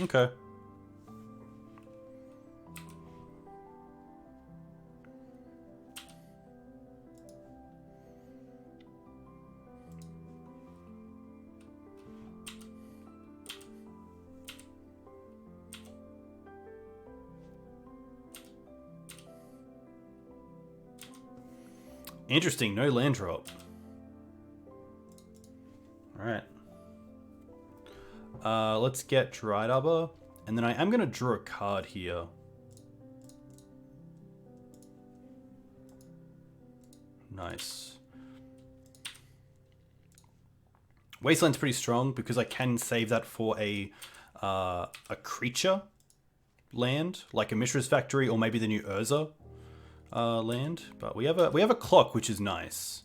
Okay. Interesting, no land drop. Alright. Let's get Dried Arbor, and then I am going to draw a card here. Nice. Wasteland's pretty strong because I can save that for a creature land, like a Mishra's Factory or maybe the new Urza land. But we have a clock, which is nice.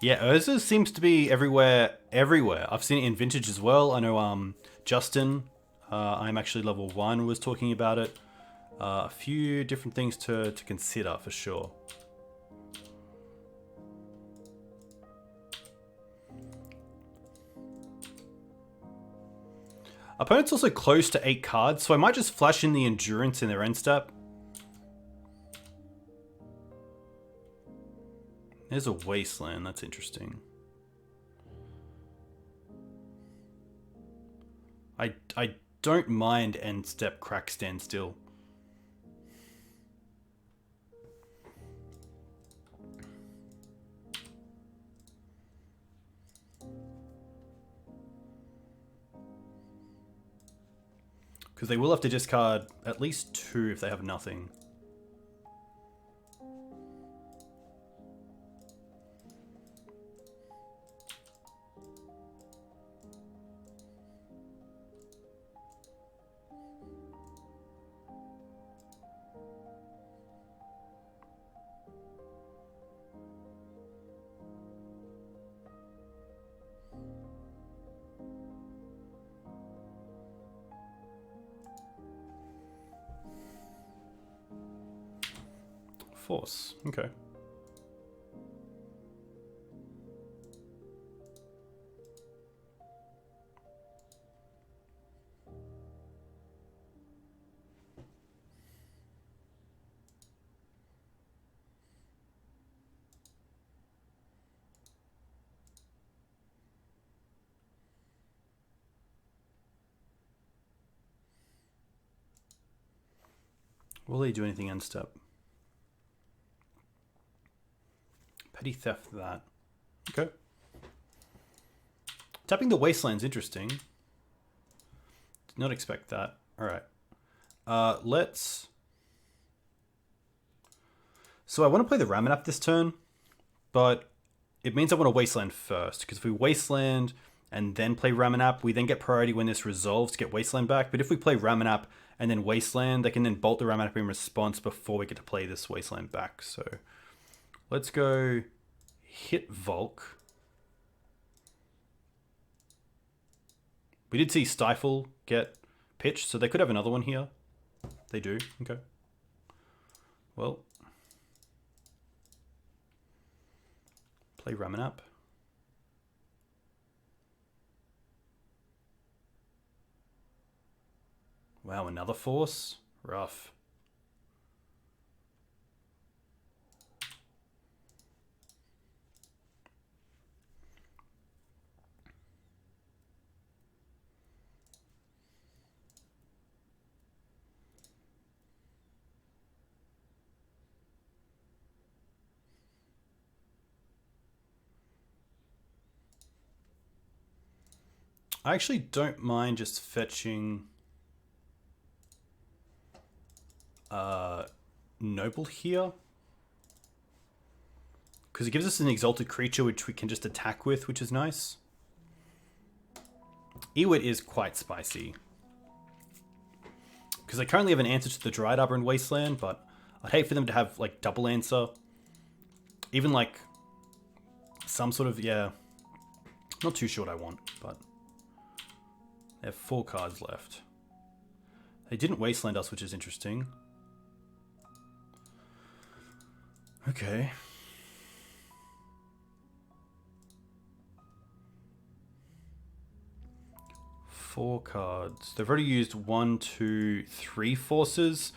Yeah, Urza seems to be everywhere. I've seen it in Vintage as well. I know Justin, I'm actually level 1, was talking about it. A few different things to consider for sure. Opponent's also close to 8 cards, so I might just flash in the Endurance in their end step. There's a Wasteland, that's interesting. I don't mind end step crack standstill. Because they will have to discard at least 2 if they have nothing. Force, okay. Will they do anything end step? Petty theft that. Okay. Tapping the Wasteland's interesting. Did not expect that. Alright. Let's... So I want to play the Ramanap this turn, but it means I want to Wasteland first, because if we Wasteland and then play Ramanap, we then get priority when this resolves to get Wasteland back. But if we play Ramanap and then Wasteland, they can then bolt the Ramanap in response before we get to play this Wasteland back. So let's go hit Volk. We did see Stifle get pitched, so they could have another one here. They do. Okay. Well, play Ramanap. Wow, another force? Rough. I actually don't mind just fetching Noble here, because it gives us an exalted creature which we can just attack with, which is nice. Ewit is quite spicy, because I currently have an answer to the Dried Arbor and Wasteland, but I'd hate for them to have like double answer, even like some sort of, yeah, not too sure what I want, but they have 4 cards left. They didn't Wasteland us, which is interesting. Okay. Four cards. They've already used 1, 2, 3 forces.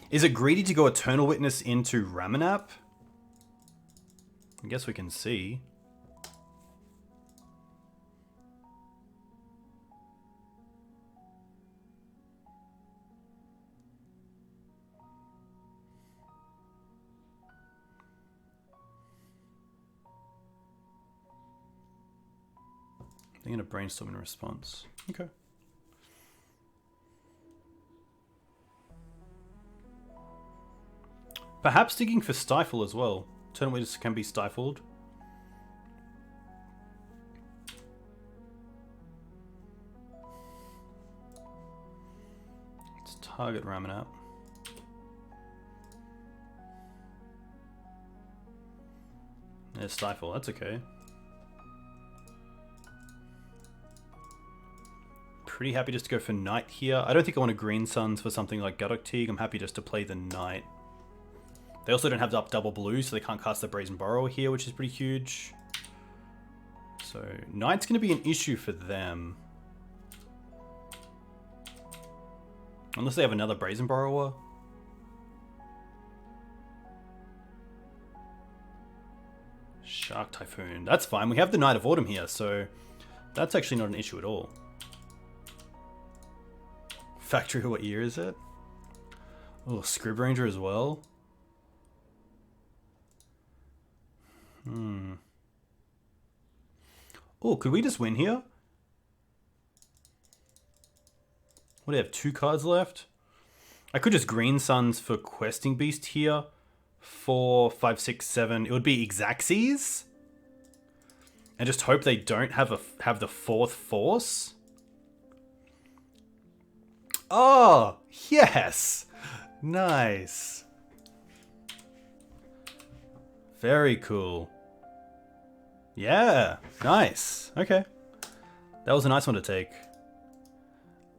Is it greedy to go Eternal Witness into Ramanap? I guess we can see. They're going to brainstorm in response. Okay. Perhaps digging for Stifle as well. Eternal Witness can be stifled. Let's target Ramanap. There's Stifle, that's okay. Pretty happy just to go for Knight here. I don't think I want a Green Suns for something like Gaddock Teeg. I'm happy just to play the Knight. They also don't have up double blue, so they can't cast the Brazen Borrower here, which is pretty huge. So Knight's going to be an issue for them. Unless they have another Brazen Borrower. Shark Typhoon. That's fine. We have the Knight of Autumn here, so that's actually not an issue at all. Factory, what year is it? Oh, Scrib Ranger as well. Oh, could we just win here? What do you have? 2 cards left? I could just Green Suns for Questing Beast here. 4, 5, 6, 7. It would be Xaxes. And just hope they don't have the 4th Force. Oh, yes. Nice. Very cool. Yeah, nice. Okay. That was a nice one to take.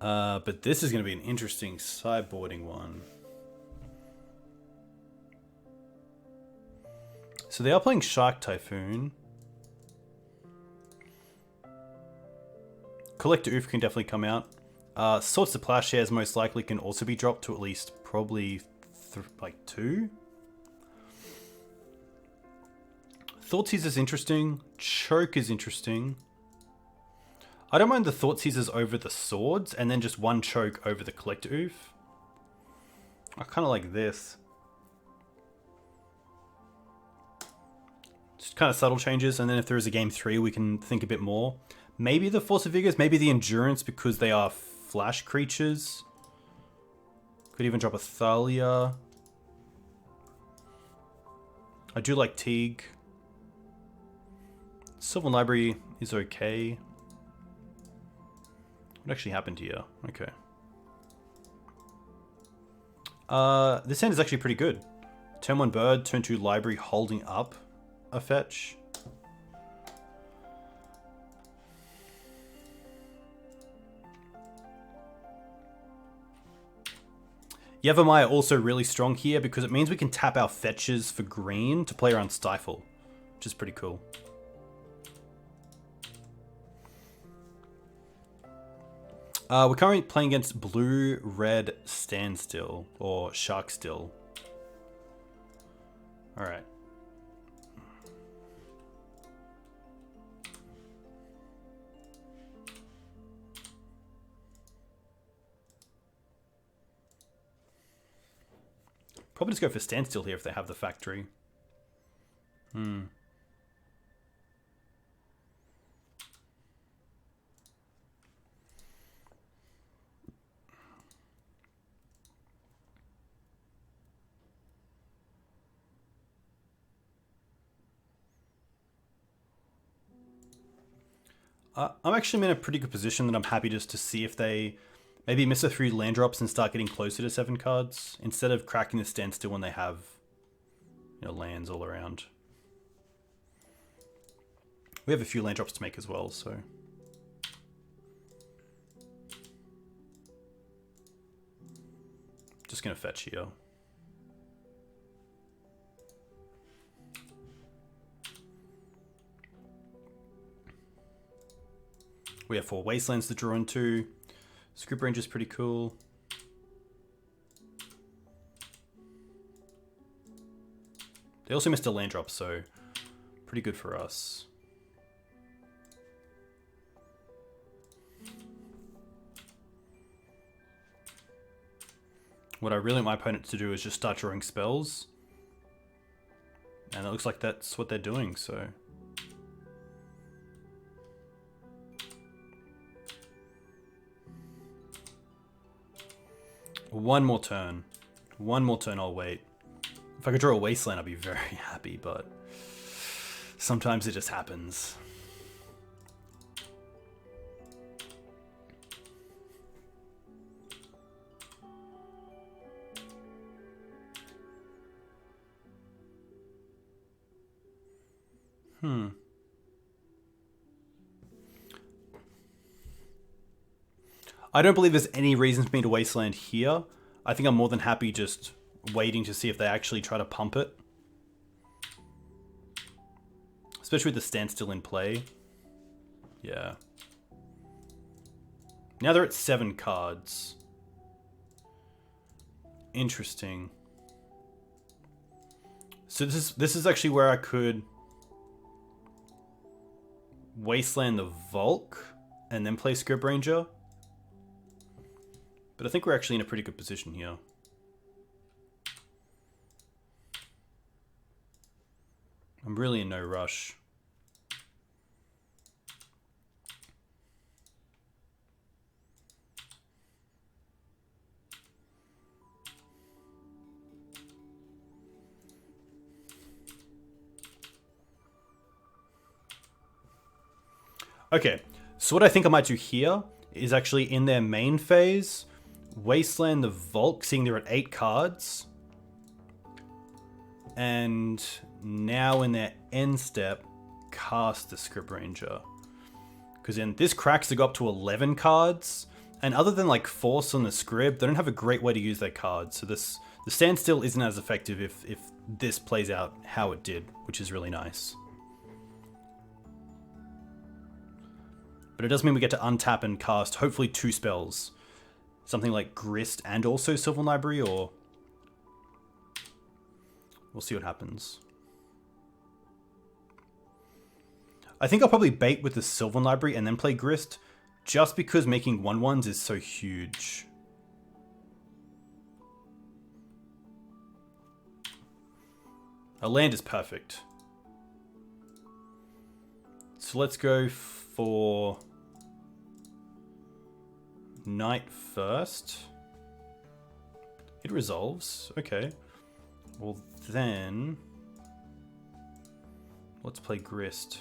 But this is going to be an interesting sideboarding one. So they are playing Shark Typhoon. Collector Oof can definitely come out. Swords to Plowshares most likely can also be dropped to at least probably like 2. Thoughtseize is interesting. Choke is interesting. I don't mind the Thoughtseizes over the swords, and then just 1 choke over the Collector Oof. I kind of like this. Just kind of subtle changes, and then if there is a game 3, we can think a bit more. Maybe the Force of Vigors, maybe the Endurance, because they are flash creatures. Could even drop a Thalia. I do like Teeg. Sylvan Library is okay. What actually happened here? Okay. This hand is actually pretty good. Turn 1 bird, turn 2 library, holding up a fetch. Yavimaya also really strong here because it means we can tap our fetches for green to play around Stifle, which is pretty cool. We're currently playing against Blue-Red Standstill, or Shark Still. Alright. Probably just go for Standstill here if they have the factory. I'm actually in a pretty good position that I'm happy just to see if they maybe miss a 3 land drops and start getting closer to 7 cards instead of cracking the Standstill when they have, you know, lands all around. We have a few land drops to make as well, so. Just gonna fetch here. We have 4 Wastelands to draw into. Script Range is pretty cool. They also missed a land drop, so pretty good for us. What I really want my opponent to do is just start drawing spells. And it looks like that's what they're doing, so. One more turn. One more turn, I'll wait. If I could draw a Wasteland, I'd be very happy, but sometimes it just happens. I don't believe there's any reason for me to Wasteland here. I think I'm more than happy just waiting to see if they actually try to pump it. Especially with the Standstill in play. Yeah. Now they're at 7 cards. Interesting. So this is actually where I could Wasteland the Volk and then play Script Ranger. But I think we're actually in a pretty good position here. I'm really in no rush. Okay, so what I think I might do here is actually in their main phase, Wasteland the Volk, seeing they're at 8 cards. And now in their end step, cast the Script Ranger. Because then this cracks to go up to 11 cards. And other than like Force on the Scrib, they don't have a great way to use their cards. So the Standstill isn't as effective if this plays out how it did, which is really nice. But it does mean we get to untap and cast hopefully 2 spells. Something like Grist and also Sylvan Library, or... we'll see what happens. I think I'll probably bait with the Sylvan Library and then play Grist, just because making 1/1s is so huge. A land is perfect. So let's go for Knight first. It resolves. Okay. Well then, let's play Grist.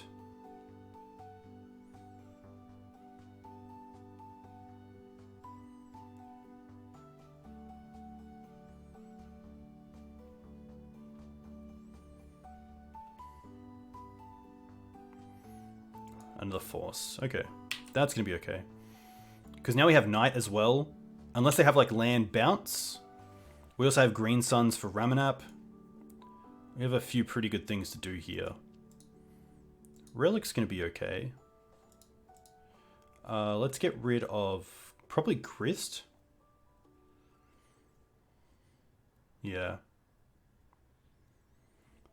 Another Force. Okay. That's going to be okay. Because now we have Knight as well. Unless they have like land bounce. We also have Green Suns for Ramanap. We have a few pretty good things to do here. Relic's going to be okay. Let's get rid of probably Grist. Yeah.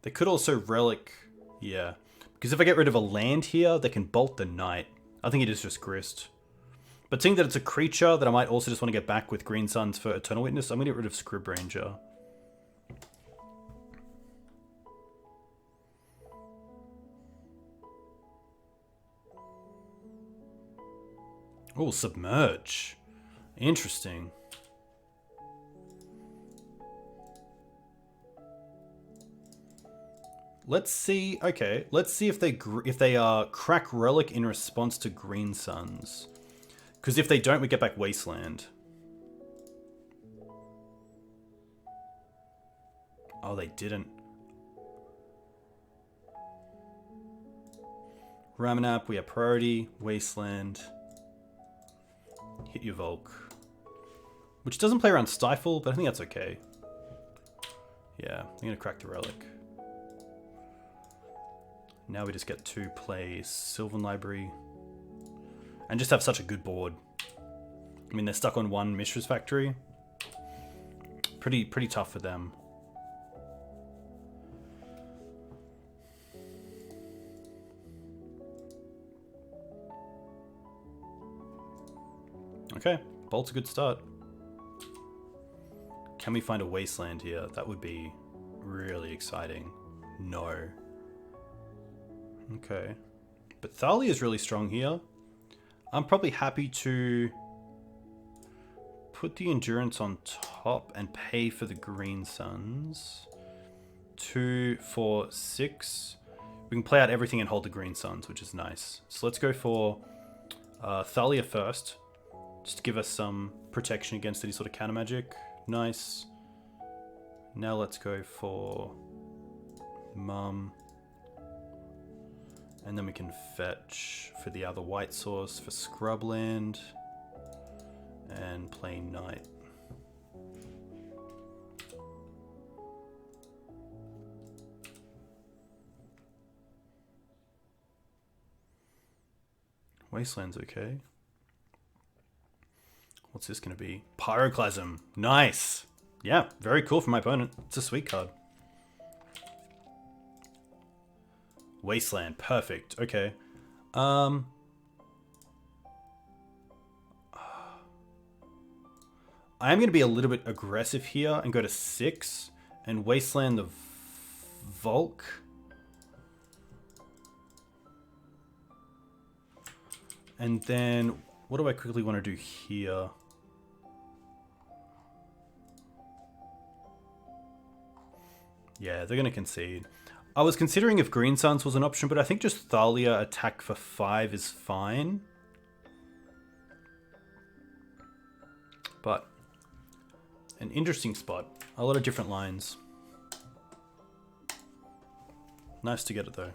They could also Relic. Yeah. Because if I get rid of a land here, they can bolt the Knight. I think it is just Grist. But seeing that it's a creature that I might also just want to get back with Green Suns for Eternal Witness, I'm going to get rid of Scrib Ranger. Oh, Submerge. Interesting. Let's see. Okay, let's see if they crack Relic in response to Green Suns. Because if they don't, we get back Wasteland. Oh, they didn't. Ramanap, we have priority. Wasteland. Hit your Volk. Which doesn't play around Stifle, but I think that's okay. Yeah, I'm going to crack the Relic. Now we just get to play Sylvan Library. And just have such a good board. I mean, they're stuck on 1 Mishra's Factory. Pretty tough for them. Okay, Bolt's a good start. Can we find a Wasteland here? That would be really exciting. No. Okay. But Thalia is really strong here. I'm probably happy to put the Endurance on top and pay for the Green Suns. 2, 4, 6. We can play out everything and hold the Green Suns, which is nice. So let's go for Thalia first. Just to give us some protection against any sort of counter magic. Nice. Now let's go for Mum. And then we can fetch for the other white source for Scrubland. And play Knight. Wasteland's okay. What's this going to be? Pyroclasm. Nice. Yeah, very cool for my opponent. It's a sweet card. Wasteland. Perfect. Okay. I am going to be a little bit aggressive here and go to 6 and Wasteland the Volk. And then, what do I quickly want to do here? Yeah, they're going to concede. I was considering if Green Suns was an option, but I think just Thalia attack for 5 is fine. But an interesting spot. A lot of different lines. Nice to get it though.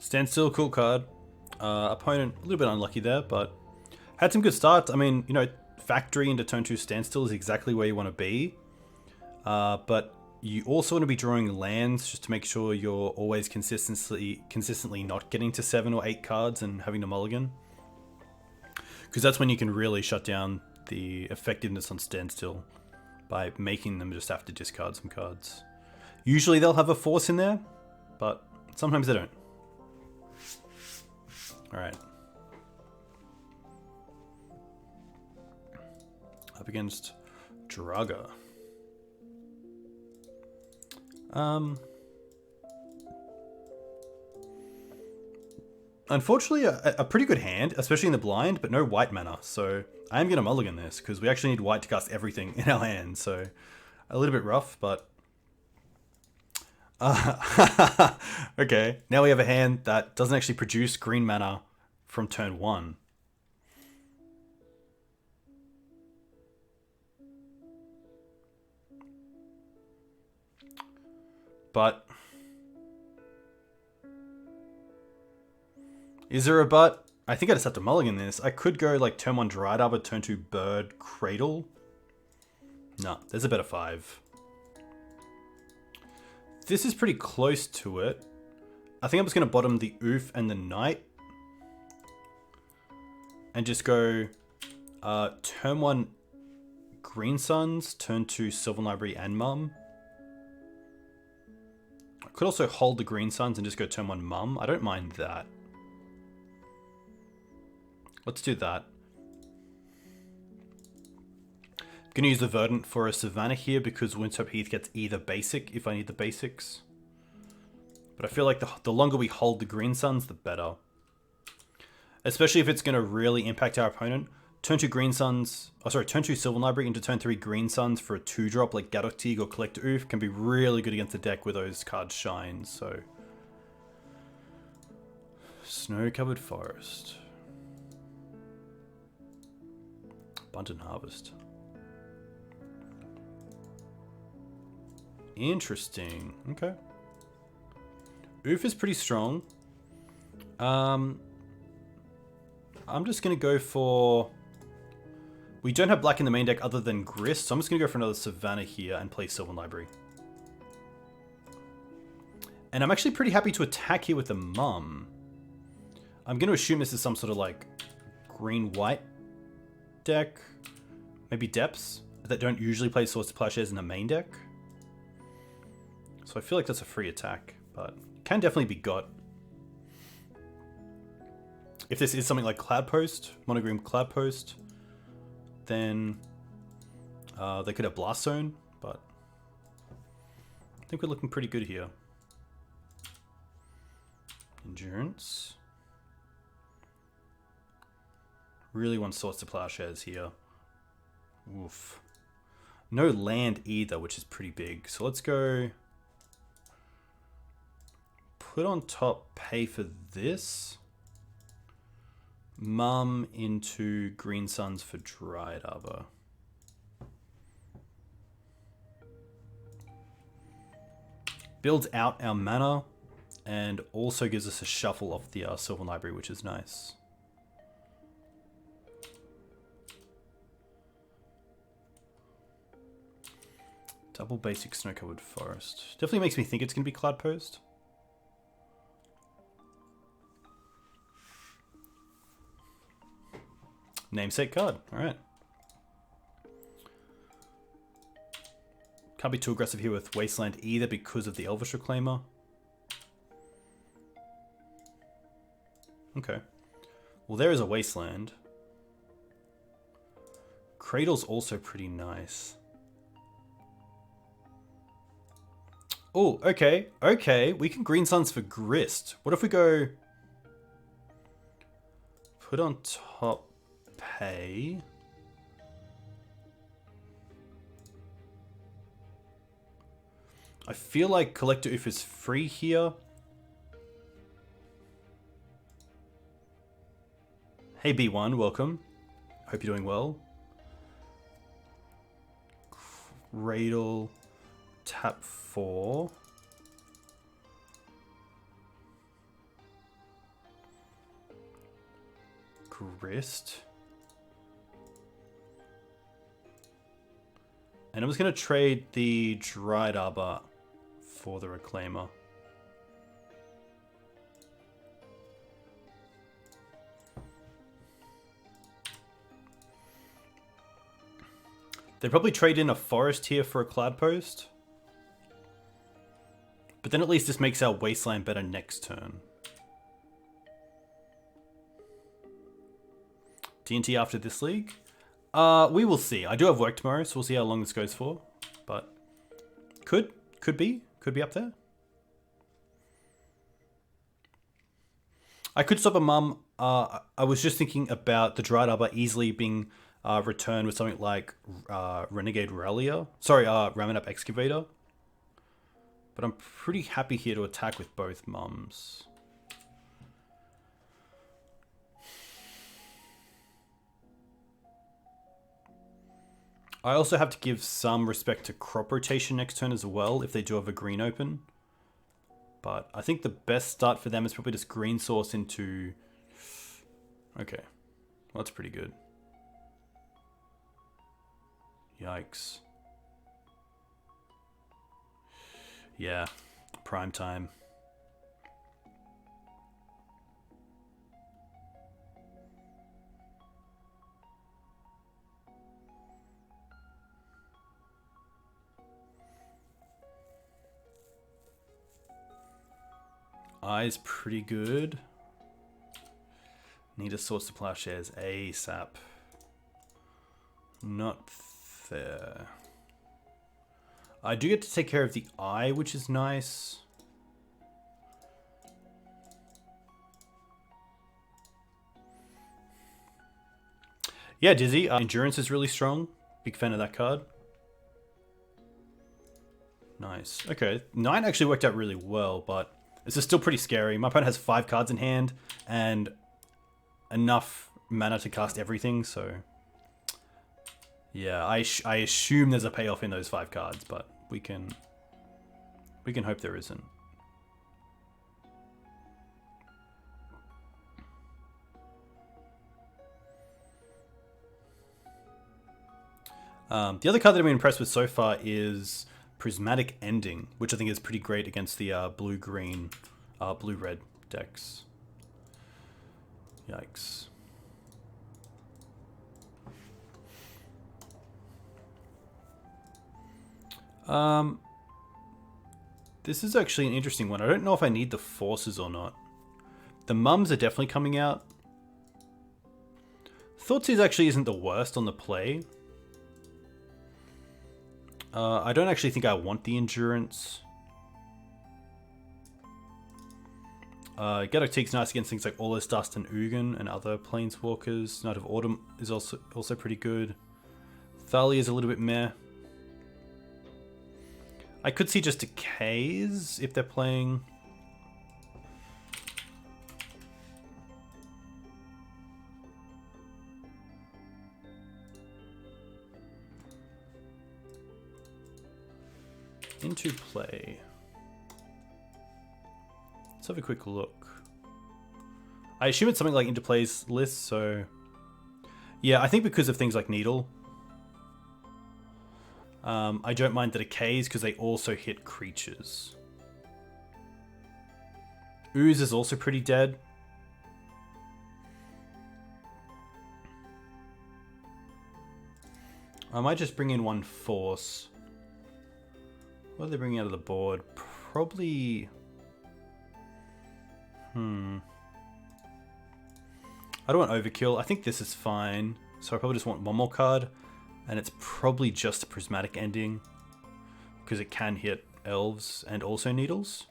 Standstill, cool card. Opponent, a little bit unlucky there, but had some good starts. I mean, you know, Factory into turn 2 Standstill is exactly where you want to be. But you also want to be drawing lands just to make sure you're always consistently not getting to 7 or 8 cards and having to mulligan. Because that's when you can really shut down the effectiveness on Standstill by making them just have to discard some cards. Usually they'll have a force in there, but sometimes they don't. Alright. Up against Draga. Unfortunately, a pretty good hand, especially in the blind, but no white mana. So I am going to mulligan this, because we actually need white to cast everything in our hand. So a little bit rough, but... okay, now we have a hand that doesn't actually produce green mana from turn 1. But is there a but? I think I just have to mulligan this. I could go like turn 1 Dried Arbor, turn 2 Bird, Cradle. No, there's a better 5. This is pretty close to it. I think I'm just going to bottom the Oof and the Knight. And just go turn 1 Green Suns, turn 2 Sylvan Library and Mum. I could also hold the Green Suns and just go turn 1 Mum. I don't mind that. Let's do that. I'm going to use the Verdant for a Savannah here because Windsoap Heath gets either basic if I need the basics. But I feel like the longer we hold the Green Suns, the better. Especially if it's going to really impact our opponent. Turn 2 Green Suns, turn 2 Sylvan Library into turn 3 Green Suns for a 2-drop like Gaddock Teeg or Collector Oof can be really good against the deck where those cards shine, so... Snow-covered Forest. Bunton Harvest. Interesting. Okay. Oof is pretty strong. I'm just going to go for... We don't have black in the main deck other than Grist, so I'm just going to go for another Savannah here and play Sylvan Library. And I'm actually pretty happy to attack here with the Mum. I'm going to assume this is some sort of like green-white deck. Maybe Depths that don't usually play Swords to Plowshares in the main deck. So I feel like that's a free attack, but it can definitely be got. If this is something like Cloudpost, Mono G Cloudpost, then they could have Blast Zone, but I think we're looking pretty good here. Endurance. Really want Swords to Plowshares here. Oof. No land either, which is pretty big. So let's go... Put on top, pay for this. Mum into Green Suns for Dried Arbor. Builds out our mana and also gives us a shuffle off the Sylvan Library, which is nice. Double basic snow-covered forest. Definitely makes me think it's going to be Cloudpost. Namesake card. Alright. Can't be too aggressive here with Wasteland either because of the Elvish Reclaimer. Okay. Well, there is a Wasteland. Cradle's also pretty nice. Oh, okay. Okay, we can Green Suns for Grist. What if we go... Put on top pay... I feel like Collector Oof is free here. Hey B1, welcome. Hope you're doing well. Cradle, tap 4. Grist. And I'm just going to trade the Dried Arbor for the Reclaimer. They'd probably trade in a Forest here for a Cloudpost. But then at least this makes our Wasteland better next turn. TNT after this league? We will see. I do have work tomorrow, so we'll see how long this goes for. But could be up there. I could stop a mum. I was just thinking about the Dried Arbor easily being returned with something like Renegade Rallier. Sorry, Ramen-Up Excavator. But I'm pretty happy here to attack with both mums. I also have to give some respect to crop rotation next turn as well, if they do have a green open. But I think the best start for them is probably just green source into... Okay, well, that's pretty good. Yikes. Yeah, prime time. Eye's pretty good. Need a source of plowshares ASAP. Not there. I do get to take care of the eye, which is nice. Yeah, Dizzy. Endurance is really strong. Big fan of that card. Nice. Okay, 9 actually worked out really well, but this is still pretty scary. My opponent has 5 cards in hand and enough mana to cast everything, so... Yeah, I assume there's a payoff in those 5 cards, but we can hope there isn't. The other card that I've been impressed with so far is Prismatic Ending, which I think is pretty great against the blue-green, blue-red decks. Yikes. This is actually an interesting one. I don't know if I need the forces or not. The mums are definitely coming out. Thoughtseize actually isn't the worst on the play. I don't actually think I want the endurance. Gaddock Teeg's nice against things like All This Dust and Ugin and other planeswalkers. Knight of Autumn is also pretty good. Thalia is a little bit meh. I could see just decays if they're playing. Into play. Let's have a quick look. I assume it's something like Interplay's list, so... Yeah, I think because of things like Needle. I don't mind the decays because they also hit creatures. Ooze is also pretty dead. I might just bring in one force. What are they bringing out of the board? Probably... I don't want overkill. I think this is fine. So I probably just want one more card. And it's probably just a prismatic ending. Because it can hit elves and also needles.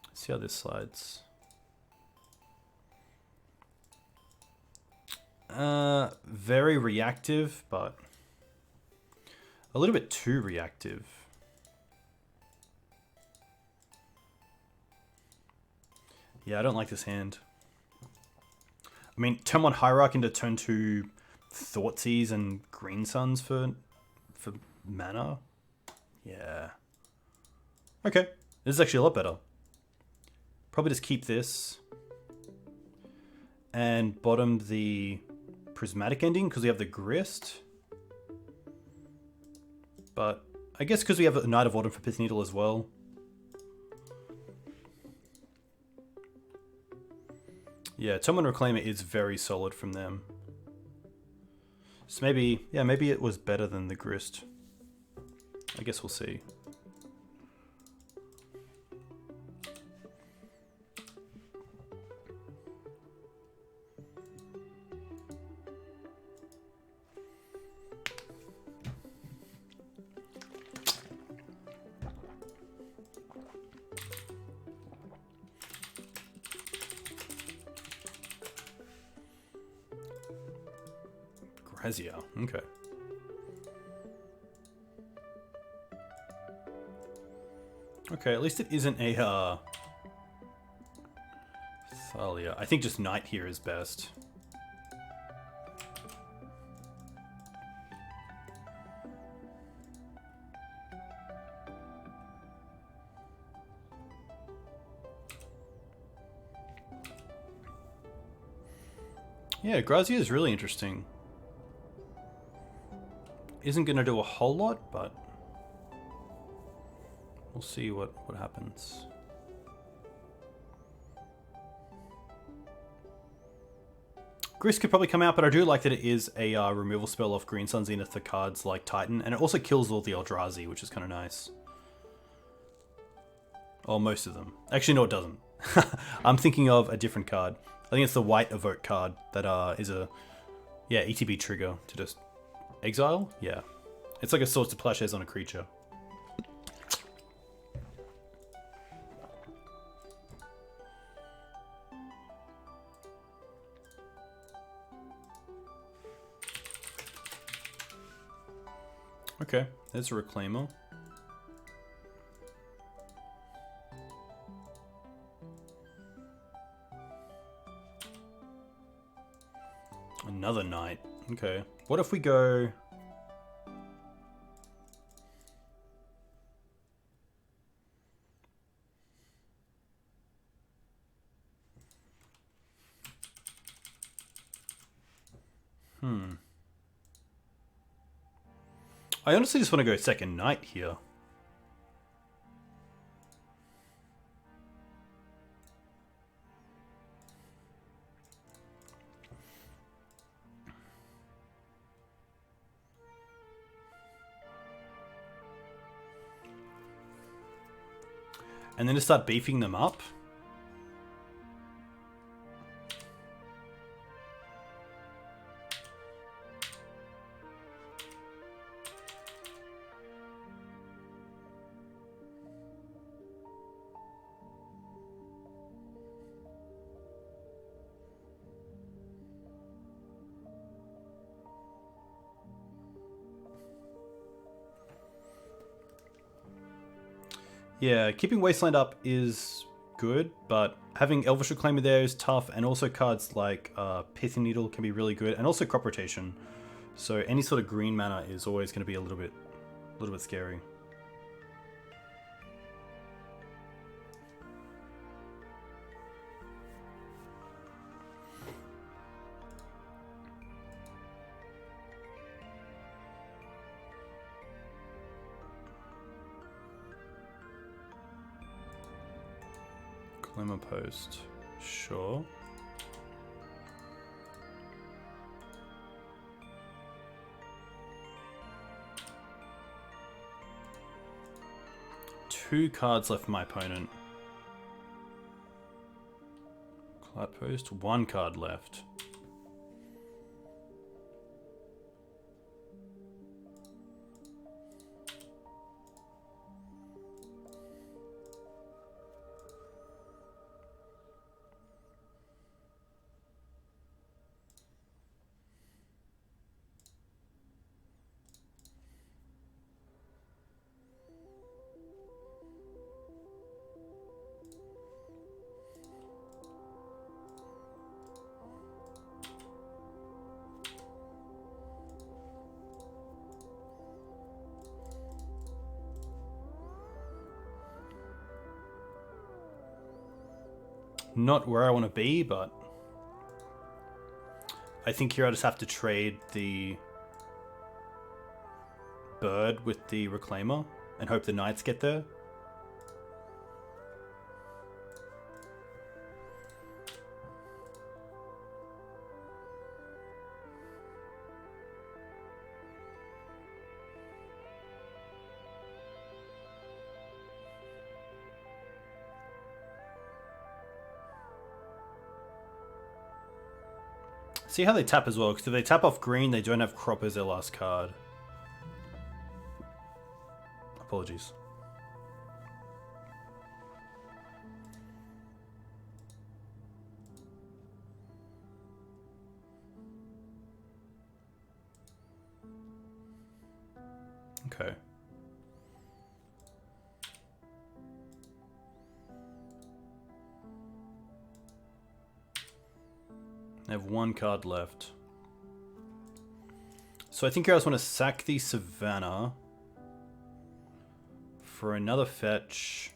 Let's see how this slides. Very reactive, but a little bit too reactive. Yeah, I don't like this hand. I mean, turn 1 Hierarch into turn 2 Thoughtseize and Green Suns for mana. Yeah. Okay, this is actually a lot better. Probably just keep this and bottom the prismatic ending because we have the Grist. But I guess because we have a Knight of Autumn for Pith Needle as well. Yeah, Tome and Reclaimer is very solid from them. So maybe, yeah, maybe it was better than the Grist. I guess we'll see. Grazia, okay. Okay, at least it isn't a Thalia. I think just Knight here is best. Yeah, Grazia is really interesting. Isn't going to do a whole lot, but we'll see what happens. Grist could probably come out, but I do like that it is a removal spell off Green Sun Zenith for cards like Titan, and it also kills all the Eldrazi, which is kind of nice. Or most of them. Actually, no, it doesn't. I'm thinking of a different card. I think it's the white Evoke card that is a ETB trigger to just exile? Yeah. It's like a Swords to Plowshares on a creature. Okay, there's a Reclaimer. Another Knight. Okay. What if we go... I honestly just want to go second Knight here. And then to start beefing them up. Yeah, keeping Wasteland up is good, but having Elvish Reclaimer there is tough, and also cards like Pith Needle can be really good, and also Crop Rotation. So any sort of green mana is always going to be a little bit scary. Glimmer Post. Sure. Two cards left for my opponent. Cloudpost, one card left. Not where I want to be, but I think here I just have to trade the bird with the reclaimer and hope the knights get there. See how they tap as well, because if they tap off green, they don't have crop as their last card. Apologies. Okay. I have one card left. So I think I just want to sack the Savannah for another fetch.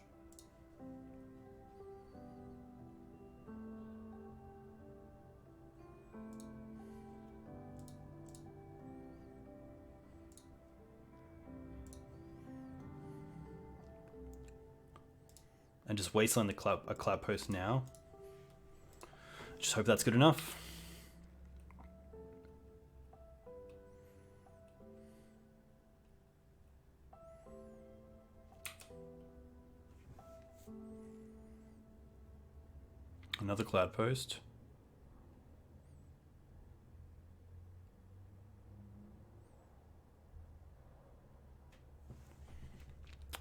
And just wasteland a Cloudpost now. Just hope that's good enough. Another Cloudpost.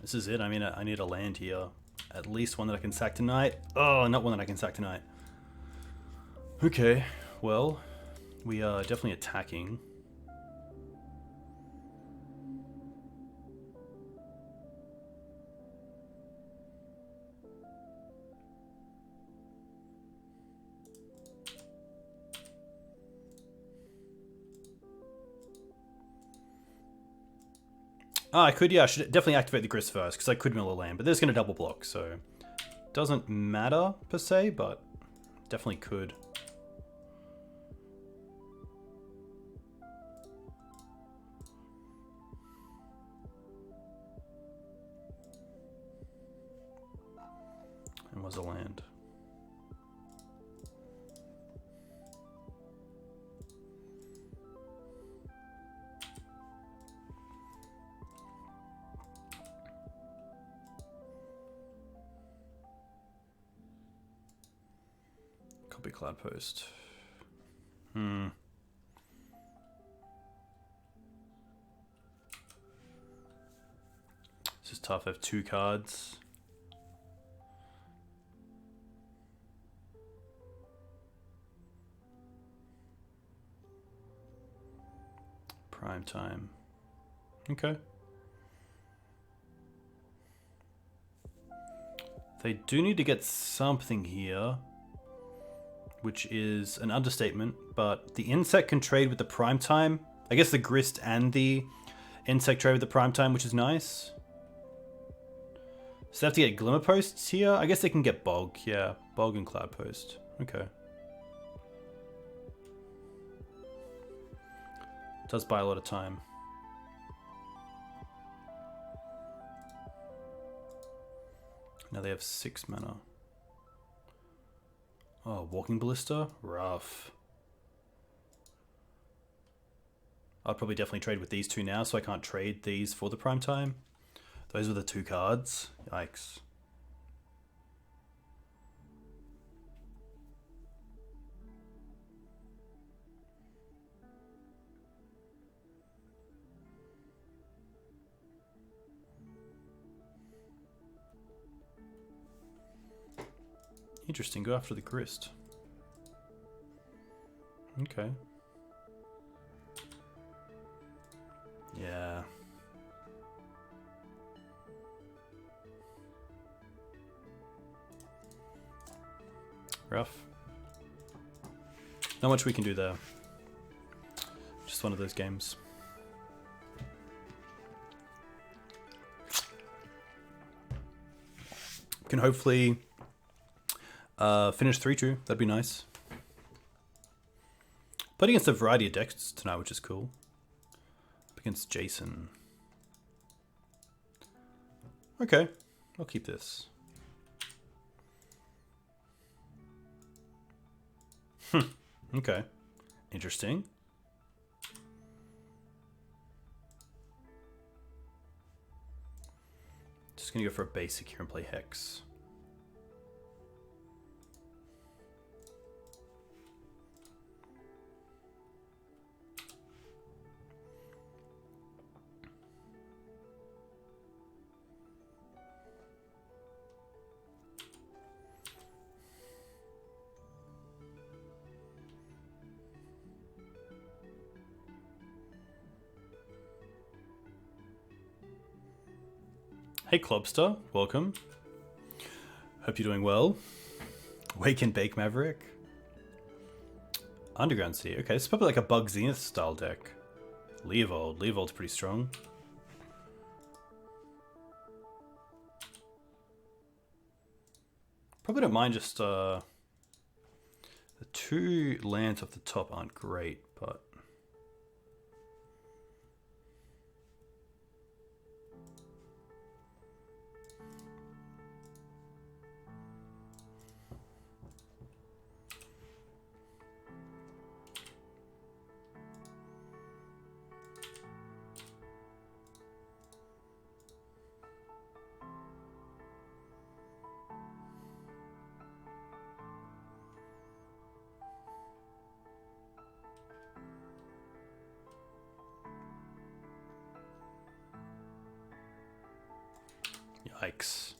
This is it. I mean, I need a land here. At least one that I can sack tonight. Oh, not one that I can sack tonight. Okay, well, we are definitely attacking. Ah, I could, yeah, I should definitely activate the Grist first, because I could mill a land, but there's going to double block, so... Doesn't matter, per se, but definitely could. And was a land. Copy Cloudpost. This is tough. I have two cards. Prime time. Okay. They do need to get something here, which is an understatement, but the insect can trade with the prime time. I guess the Grist and the insect trade with the prime time, which is nice. So they have to get Glimmer Posts here. I guess they can get Bog. Yeah, Bog and Cloudpost. Okay. Does buy a lot of time. Now they have 6 mana. Oh, Walking Ballista? Rough. I'd probably definitely trade with these two now, so I can't trade these for the prime time. Those were the two cards. Yikes. Interesting, go after the Grist. Okay. Yeah. Rough. Not much we can do there. Just one of those games. Can hopefully finish 3-2. That'd be nice. Played against a variety of decks tonight, which is cool. Up against Jason. Okay, I'll keep this. Okay, interesting. Just gonna go for a basic here and play Hex. Hey Clubster, welcome. Hope you're doing well. Wake and Bake Maverick. Underground Sea. Okay, it's probably like a BUG Zenith style deck. Leovold. Leovold's pretty strong. Probably don't mind just the two lands off the top aren't great, but yikes.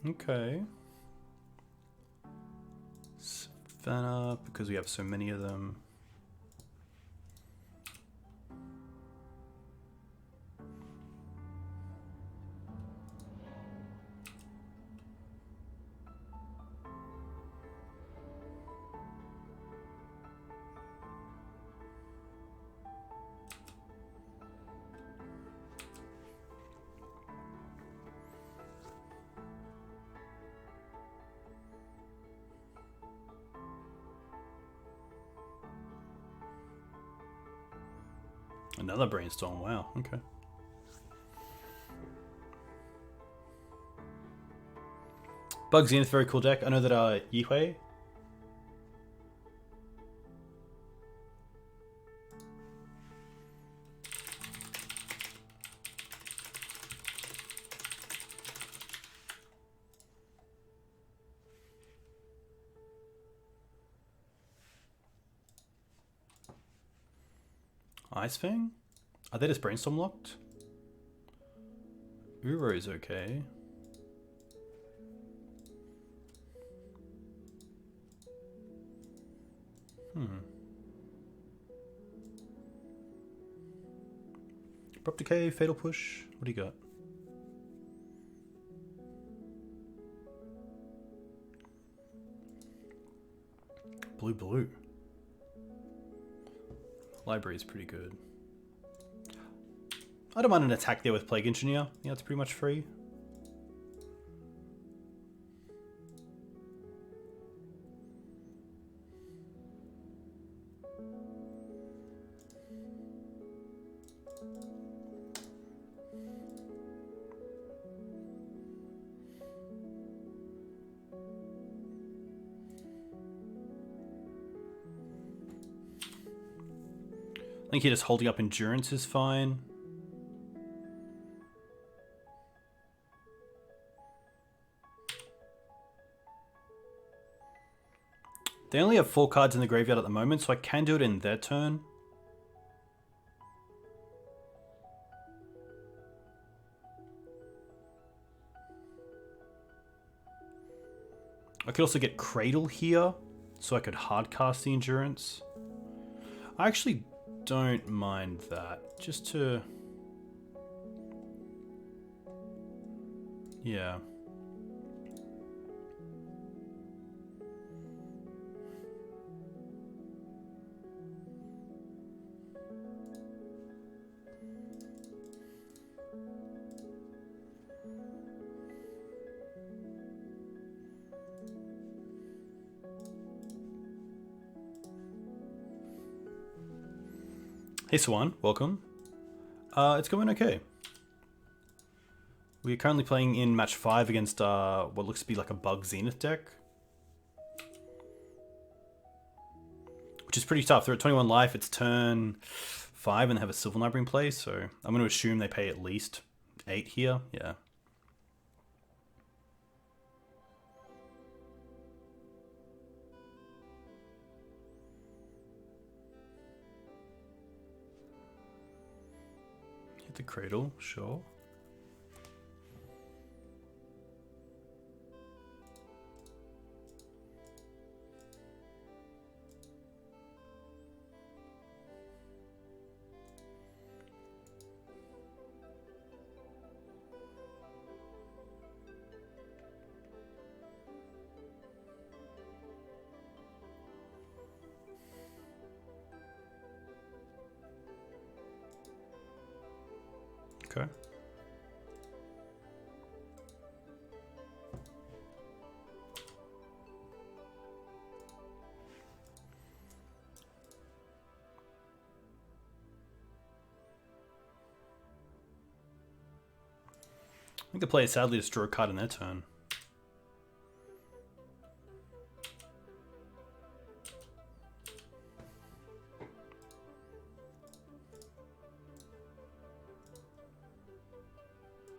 Okay. Savannah, because we have so many of them. Another brainstorm, wow, okay. BUG Zenith, very cool deck. I know that Yihwei. Ice Fang? Are they just brainstorm locked? Uro's okay. Abrupt Decay, Fatal Push. What do you got? Blue. Library is pretty good. I don't mind an attack there with Plague Engineer. Yeah, it's pretty much free. think here just holding up endurance is fine. They only have 4 cards in the graveyard at the moment, so I can do it in their turn. I could also get Cradle here, so I could hardcast the endurance. I actually don't mind that, just to... yeah. Hey Swan, welcome. It's going okay. We're currently playing in match 5 against what looks to be like a BUG Zenith deck. Which is pretty tough. They're at 21 life, it's turn 5 and they have a Silver Library in play, so I'm going to assume they pay at least 8 here. Yeah. The Cradle, sure. Okay. I think the player sadly just drew a card in their turn.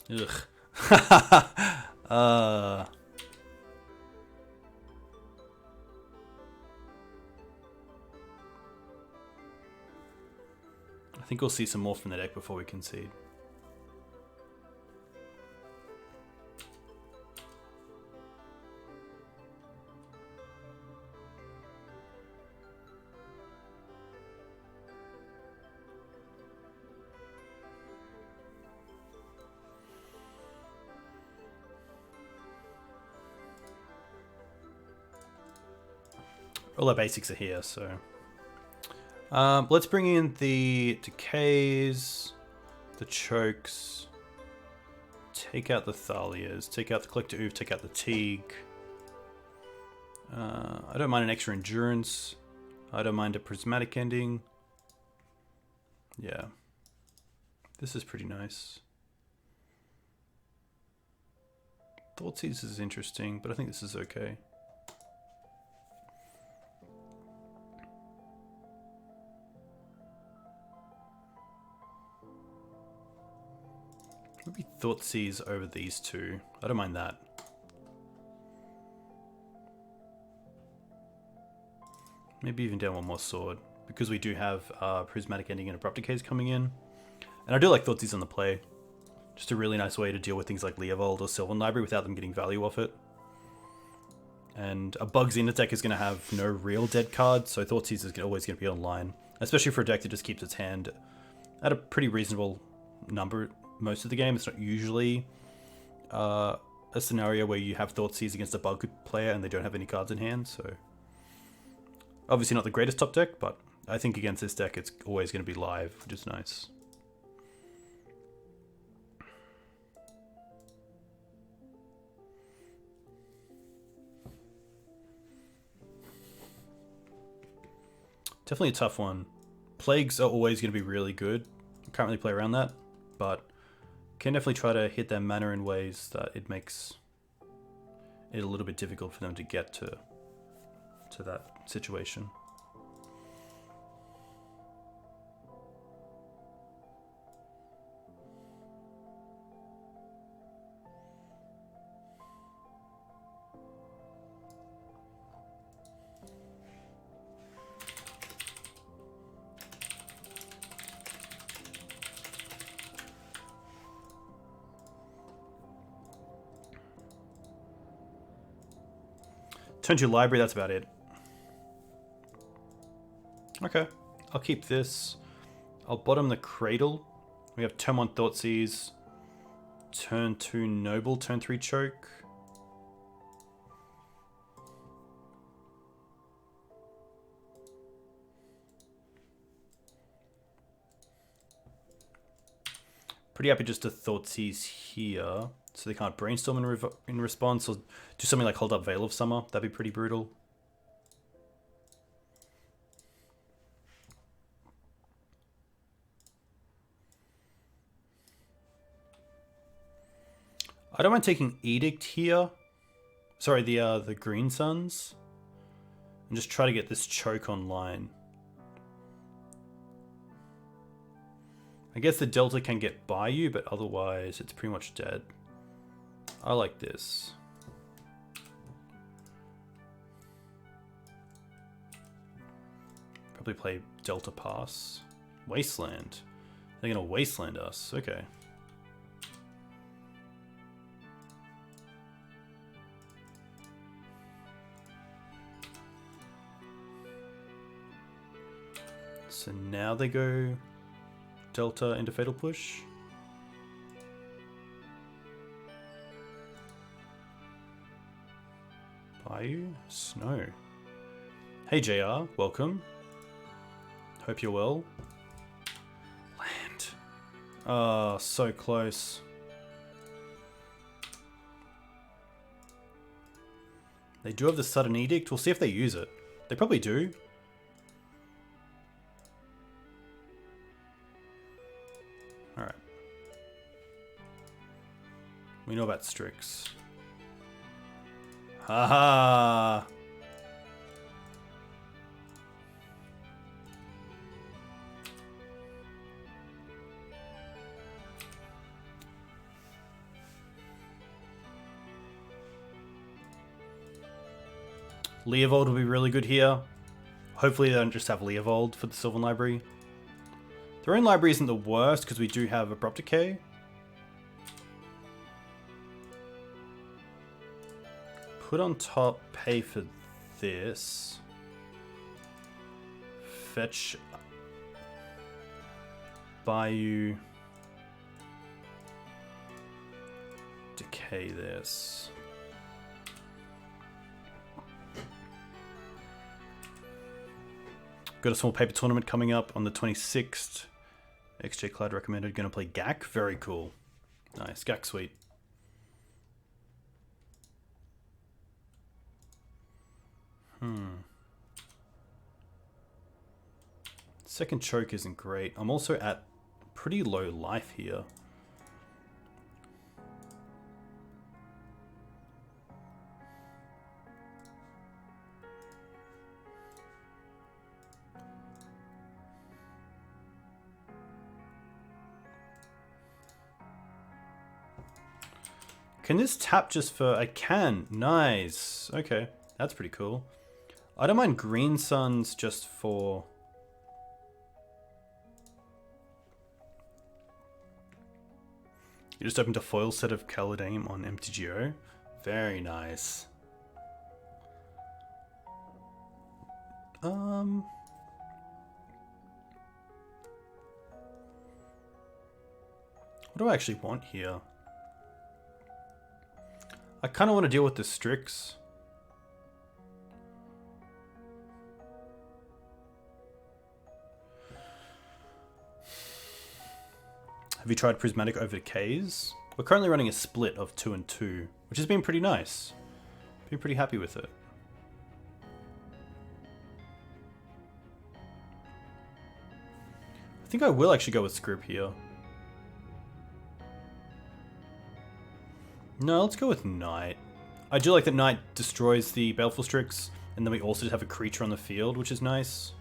Ugh. I think we'll see some more from the deck before we concede. All our basics are here, so... let's bring in the Decays, the Chokes, take out the Thalias, take out the Collector Oof, take out the Teeg. I don't mind an extra Endurance. I don't mind a Prismatic ending. Yeah. This is pretty nice. Thoughtseize is interesting, but I think this is okay. Maybe Thoughtseize over these two. I don't mind that. Maybe even down one more sword, because we do have Prismatic Ending and Abrupt Decays coming in. And I do like Thoughtseize on the play. Just a really nice way to deal with things like Leovold or Sylvan Library without them getting value off it. And a BUG Zenith deck is going to have no real dead cards, so Thoughtseize is always going to be online. Especially for a deck that just keeps its hand at a pretty reasonable number most of the game. It's not usually a scenario where you have Thoughtseize against a BUG player and they don't have any cards in hand, so... Obviously not the greatest top deck, but I think against this deck it's always going to be live, which is nice. Definitely a tough one. Plagues are always going to be really good. I can't really play around that, but can definitely try to hit their mana in ways that it makes it a little bit difficult for them to get to that situation. Turn to library, that's about it. Okay, I'll keep this. I'll bottom the Cradle. We have turn 1 Thoughtseize, turn 2 Noble, turn 3 Choke. Pretty happy just to Thoughtseize here, so they can't brainstorm in response, or do something like hold up Veil of Summer. That'd be pretty brutal. I don't mind taking Edict here. Sorry, the Green Suns, and just try to get this choke online. I guess the Delta can get by you, but otherwise it's pretty much dead. I like this. Probably play Delta Pass. Wasteland. They're gonna Wasteland us. Okay. So now they go Delta into Fatal Push. Bayou? Snow. Hey JR, welcome. Hope you're well. Land. Oh, so close. They do have the Sudden Edict. We'll see if they use it. They probably do. Alright. We know about Strix. Haha! Leovold will be really good here. Hopefully they don't just have Leovold for the Sylvan Library. Their own library isn't the worst because we do have Abrupt Decay. Put on top, pay for this. Fetch Bayou. Decay this. Got a small paper tournament coming up on the 26th. XJ Cloud recommended. Gonna play GAC. Very cool. Nice. GAC sweet. Second choke isn't great. I'm also at pretty low life here. Can this tap just for... I can. Nice. Okay. That's pretty cool. I don't mind Green Suns just for... You just opened a foil set of Caladame on MTGO. Very nice. What do I actually want here? I kind of want to deal with the Strix. Have you tried Prismatic over K's? We're currently running a split of 2 and 2, which has been pretty nice. Been pretty happy with it. I think I will actually go with Scrib here. No, let's go with Knight. I do like that Knight destroys the Baleful Strix, and then we also just have a creature on the field, which is nice.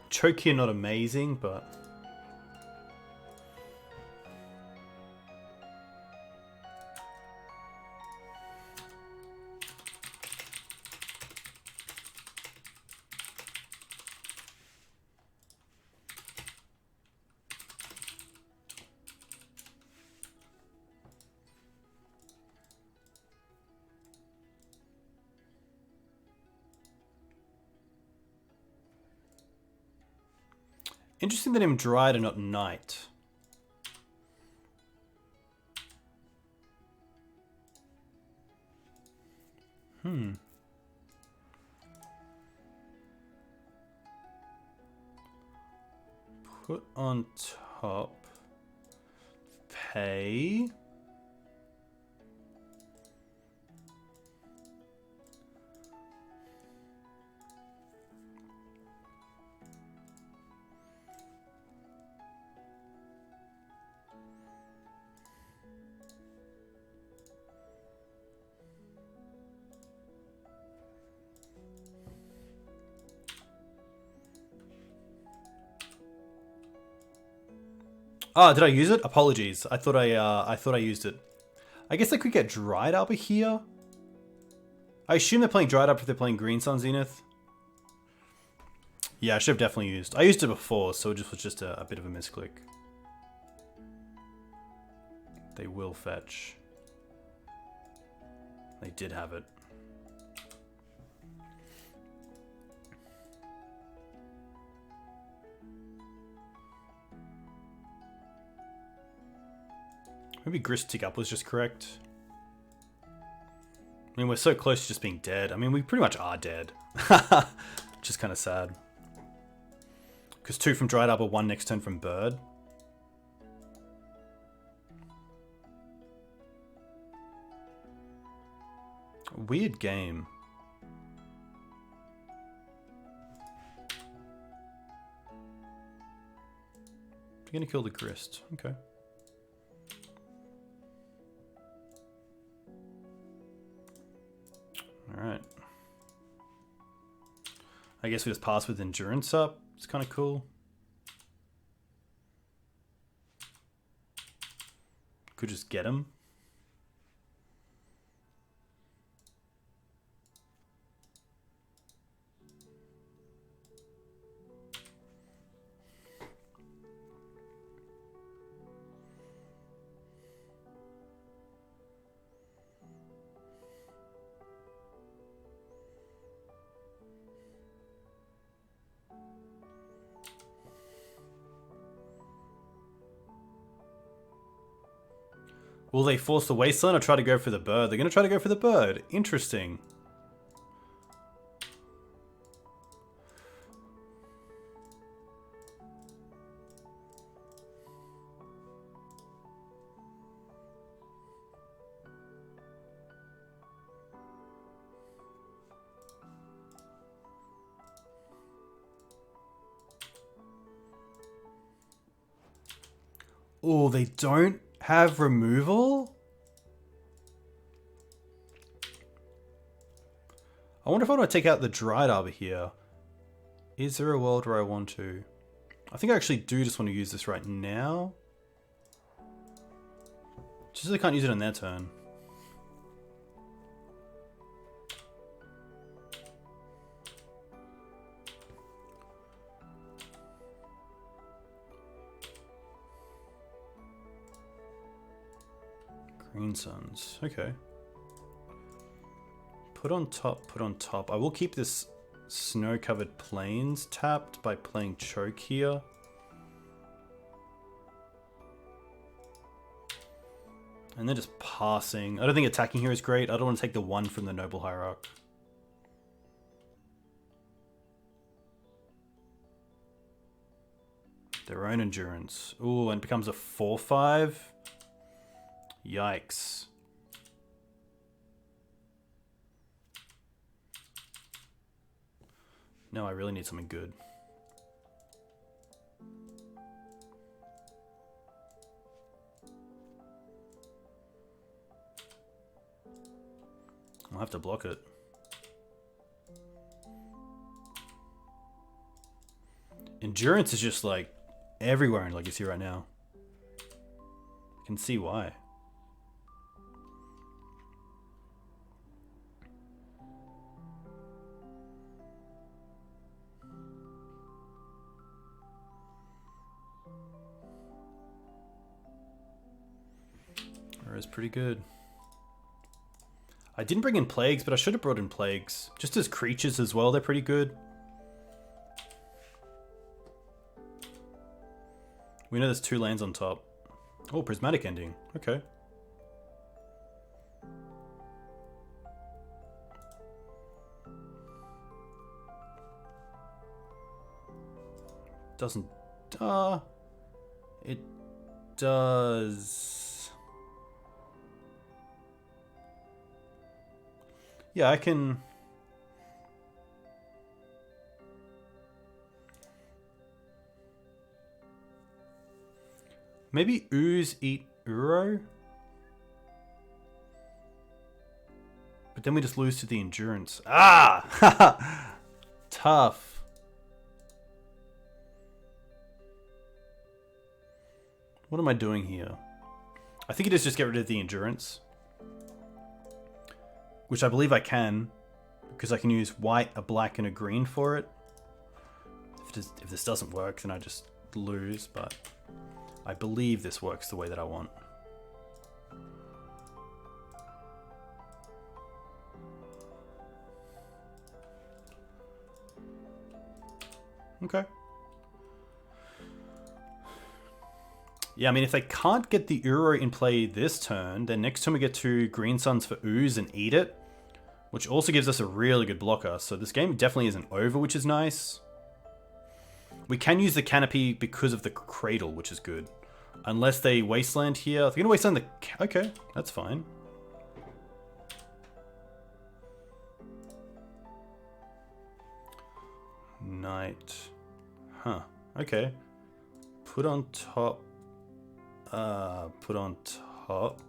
Choke here, not amazing, but... Interesting that him dried and not night. Put on top. Pay. Oh, did I use it? Apologies. I thought I used it. I guess I could get Dried Arbor here. I assume they're playing Dried Arbor if they're playing Green Sun Zenith. Yeah, I should have definitely used. I used it before, so it just was just a bit of a misclick. They will fetch. They did have it. Maybe Grist tick up was just correct. I mean, we're so close to just being dead. I mean, we pretty much are dead. Which is kind of sad. Because 2 from Dried Arbor, 1 next turn from Bird. Weird game. You're gonna kill the Grist. Okay. Alright. I guess we just pass with Endurance up. It's kind of cool. Could just get him. Will they force the Wasteland or try to go for the Bird? They're going to try to go for the Bird. Interesting. Oh, they don't have removal? I wonder if I want to take out the Dried Arbor here. Is there a world where I want to? I think I actually do just want to use this right now. Just so I can't use it on their turn. Green Suns. Okay. Put on top, put on top. I will keep this snow-covered plains tapped by playing Choke here. And then just passing. I don't think attacking here is great. I don't want to take the 1 from the Noble Hierarch. Their own Endurance. Ooh, and it becomes a 4/5. Yikes. No, I really need something good. I'll have to block it. Endurance is just like everywhere in Legacy right now. I can see why. Is pretty good. I didn't bring in Plagues, but I should have brought in Plagues. Just as creatures as well, they're pretty good. We know there's 2 lands on top. Oh, Prismatic ending. Okay. Doesn't... it does... Yeah, I can... Maybe Ooze eat Uro? But then we just lose to the endurance. Ah! Tough. What am I doing here? I think it is just get rid of the endurance. Which I believe I can. Because I can use white, a black, and a green for it. If this doesn't work, then I just lose, but... I believe this works the way that I want. Okay. Yeah, I mean, if they can't get the Uro in play this turn, then next turn we get 2 Green Suns for Ooze and eat it, which also gives us a really good blocker. So this game definitely isn't over, which is nice. We can use the Canopy because of the Cradle, which is good. Unless they Wasteland here. If they're going to Wasteland the... Okay, that's fine. Knight. Huh. Okay. Put on top. Put on top.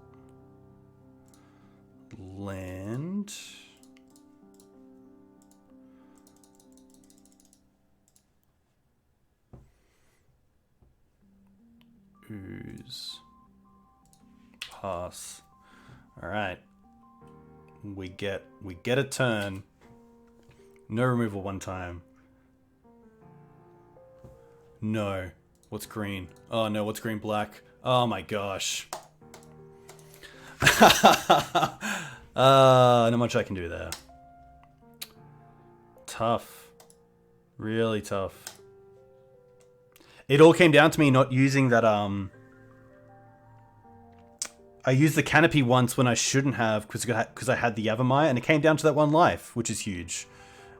Land. Ooze. Pass. Alright. We get a turn. No removal one time. No. What's green? Oh no, what's green? Black. Oh my gosh. Not much I can do there. Tough. Really tough. It all came down to me not using that, I used the Canopy once when I shouldn't have, because I had the Yavimaya, and it came down to that 1 life, which is huge.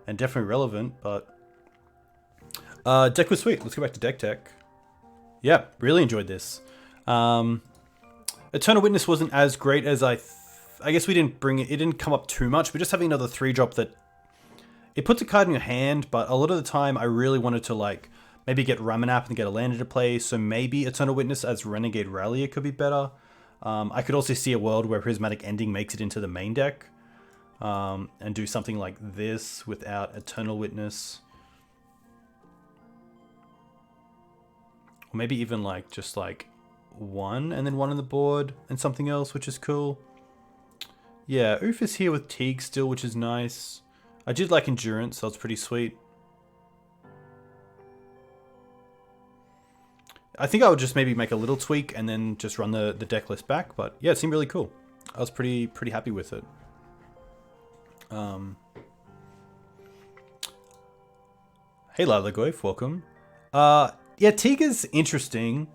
And definitely relevant, but... deck was sweet. Let's go back to deck tech. Yeah, really enjoyed this. Eternal Witness wasn't as great as I guess we didn't bring it... It didn't come up too much, but just having another 3-drop that... It puts a card in your hand, but a lot of the time I really wanted to, like... Maybe get Ramanap and get a land into play, so maybe Eternal Witness as Renegade Rallier could be better. I could also see a world where Prismatic Ending makes it into the main deck. And do something like this without Eternal Witness. Or maybe even like just like 1 and then 1 on the board and something else, which is cool. Yeah, Oof is here with Teeg still, which is nice. I did like Endurance, so it's pretty sweet. I think I would just maybe make a little tweak and then just run the deck list back. But yeah, it seemed really cool. I was pretty happy with it. Hey Lalagoif, welcome. Yeah, Teeg is interesting.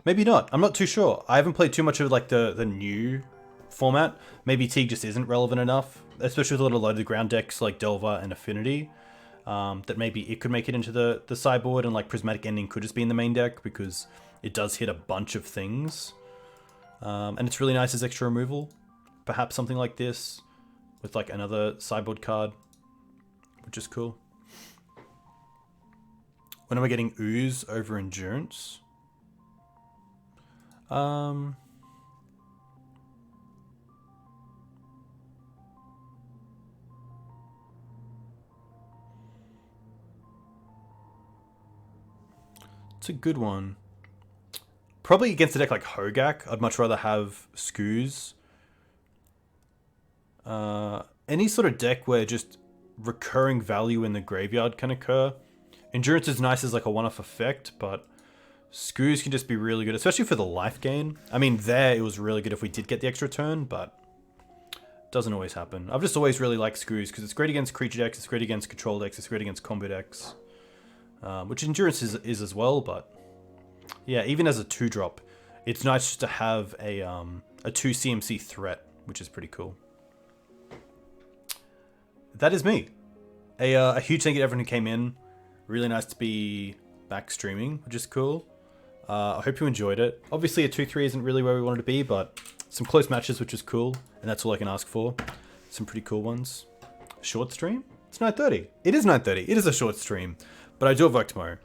Maybe not. I'm not too sure. I haven't played too much of like the new format. Maybe Teeg just isn't relevant enough, especially with a lot of loaded ground decks like Delver and Affinity. That maybe it could make it into the sideboard, and like Prismatic Ending could just be in the main deck because it does hit a bunch of things. And it's really nice as extra removal. Perhaps something like this with like another sideboard card, which is cool. When am I getting Ooze over Endurance? It's a good one. Probably against a deck like Hogak, I'd much rather have Skoos. Any sort of deck where just recurring value in the graveyard can occur. Endurance is nice as like a one-off effect, but Skoos can just be really good, especially for the life gain. I mean, there it was really good if we did get the extra turn, but it doesn't always happen. I've just always really liked Skoos because it's great against creature decks, it's great against control decks, it's great against combo decks. which endurance is as well. But yeah, even as a 2-drop, it's nice just to have a 2 CMC threat, which is pretty cool. That is me. A huge thank you to everyone who came in. Really nice to be back streaming, which is cool. I hope you enjoyed it. Obviously, a 2-3 isn't really where we wanted to be, but some close matches, which is cool, and that's all I can ask for. Some pretty cool ones. Short stream? It's 9:30. It is 9:30. It is a short stream, but I do have work tomorrow.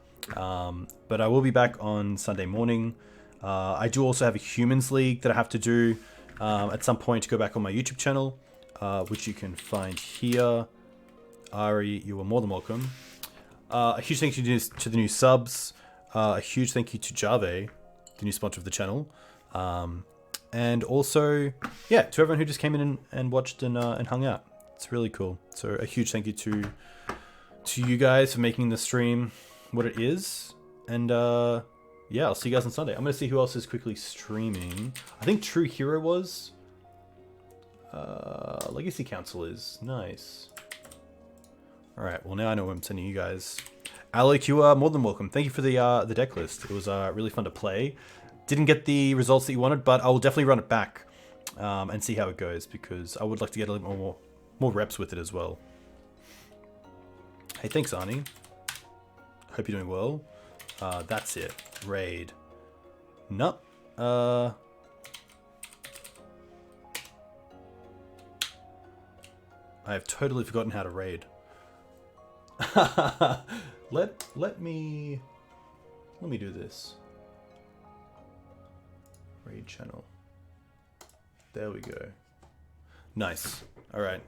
But I will be back on Sunday morning. I do also have a Humans League that I have to do at some point to go back on my YouTube channel, which you can find here. Ari, you are more than welcome. A huge thank you to the new subs. A huge thank you to Jave, the new sponsor of the channel. And also, yeah, to everyone who just came in and watched and hung out. It's really cool. So a huge thank you to you guys for making the stream what it is. And yeah, I'll see you guys on Sunday. I'm going to see who else is quickly streaming. I think True Hero was. Legacy Council is. Nice. Alright, well now I know I'm sending you guys. Alec, you are more than welcome. Thank you for the deck list. It was really fun to play. Didn't get the results that you wanted, but I will definitely run it back and see how it goes, because I would like to get a little more reps with it as well. Hey, thanks, Arnie. Hope you're doing well. That's it. Raid. No. I have totally forgotten how to raid. Let me do this. Raid channel. There we go. Nice. All right.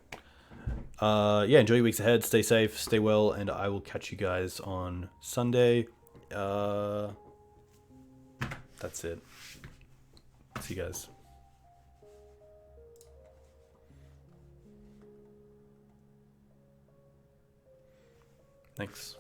Yeah, enjoy your weeks ahead. Stay safe, stay well, and I will catch you guys on Sunday. That's it. See you guys. Thanks.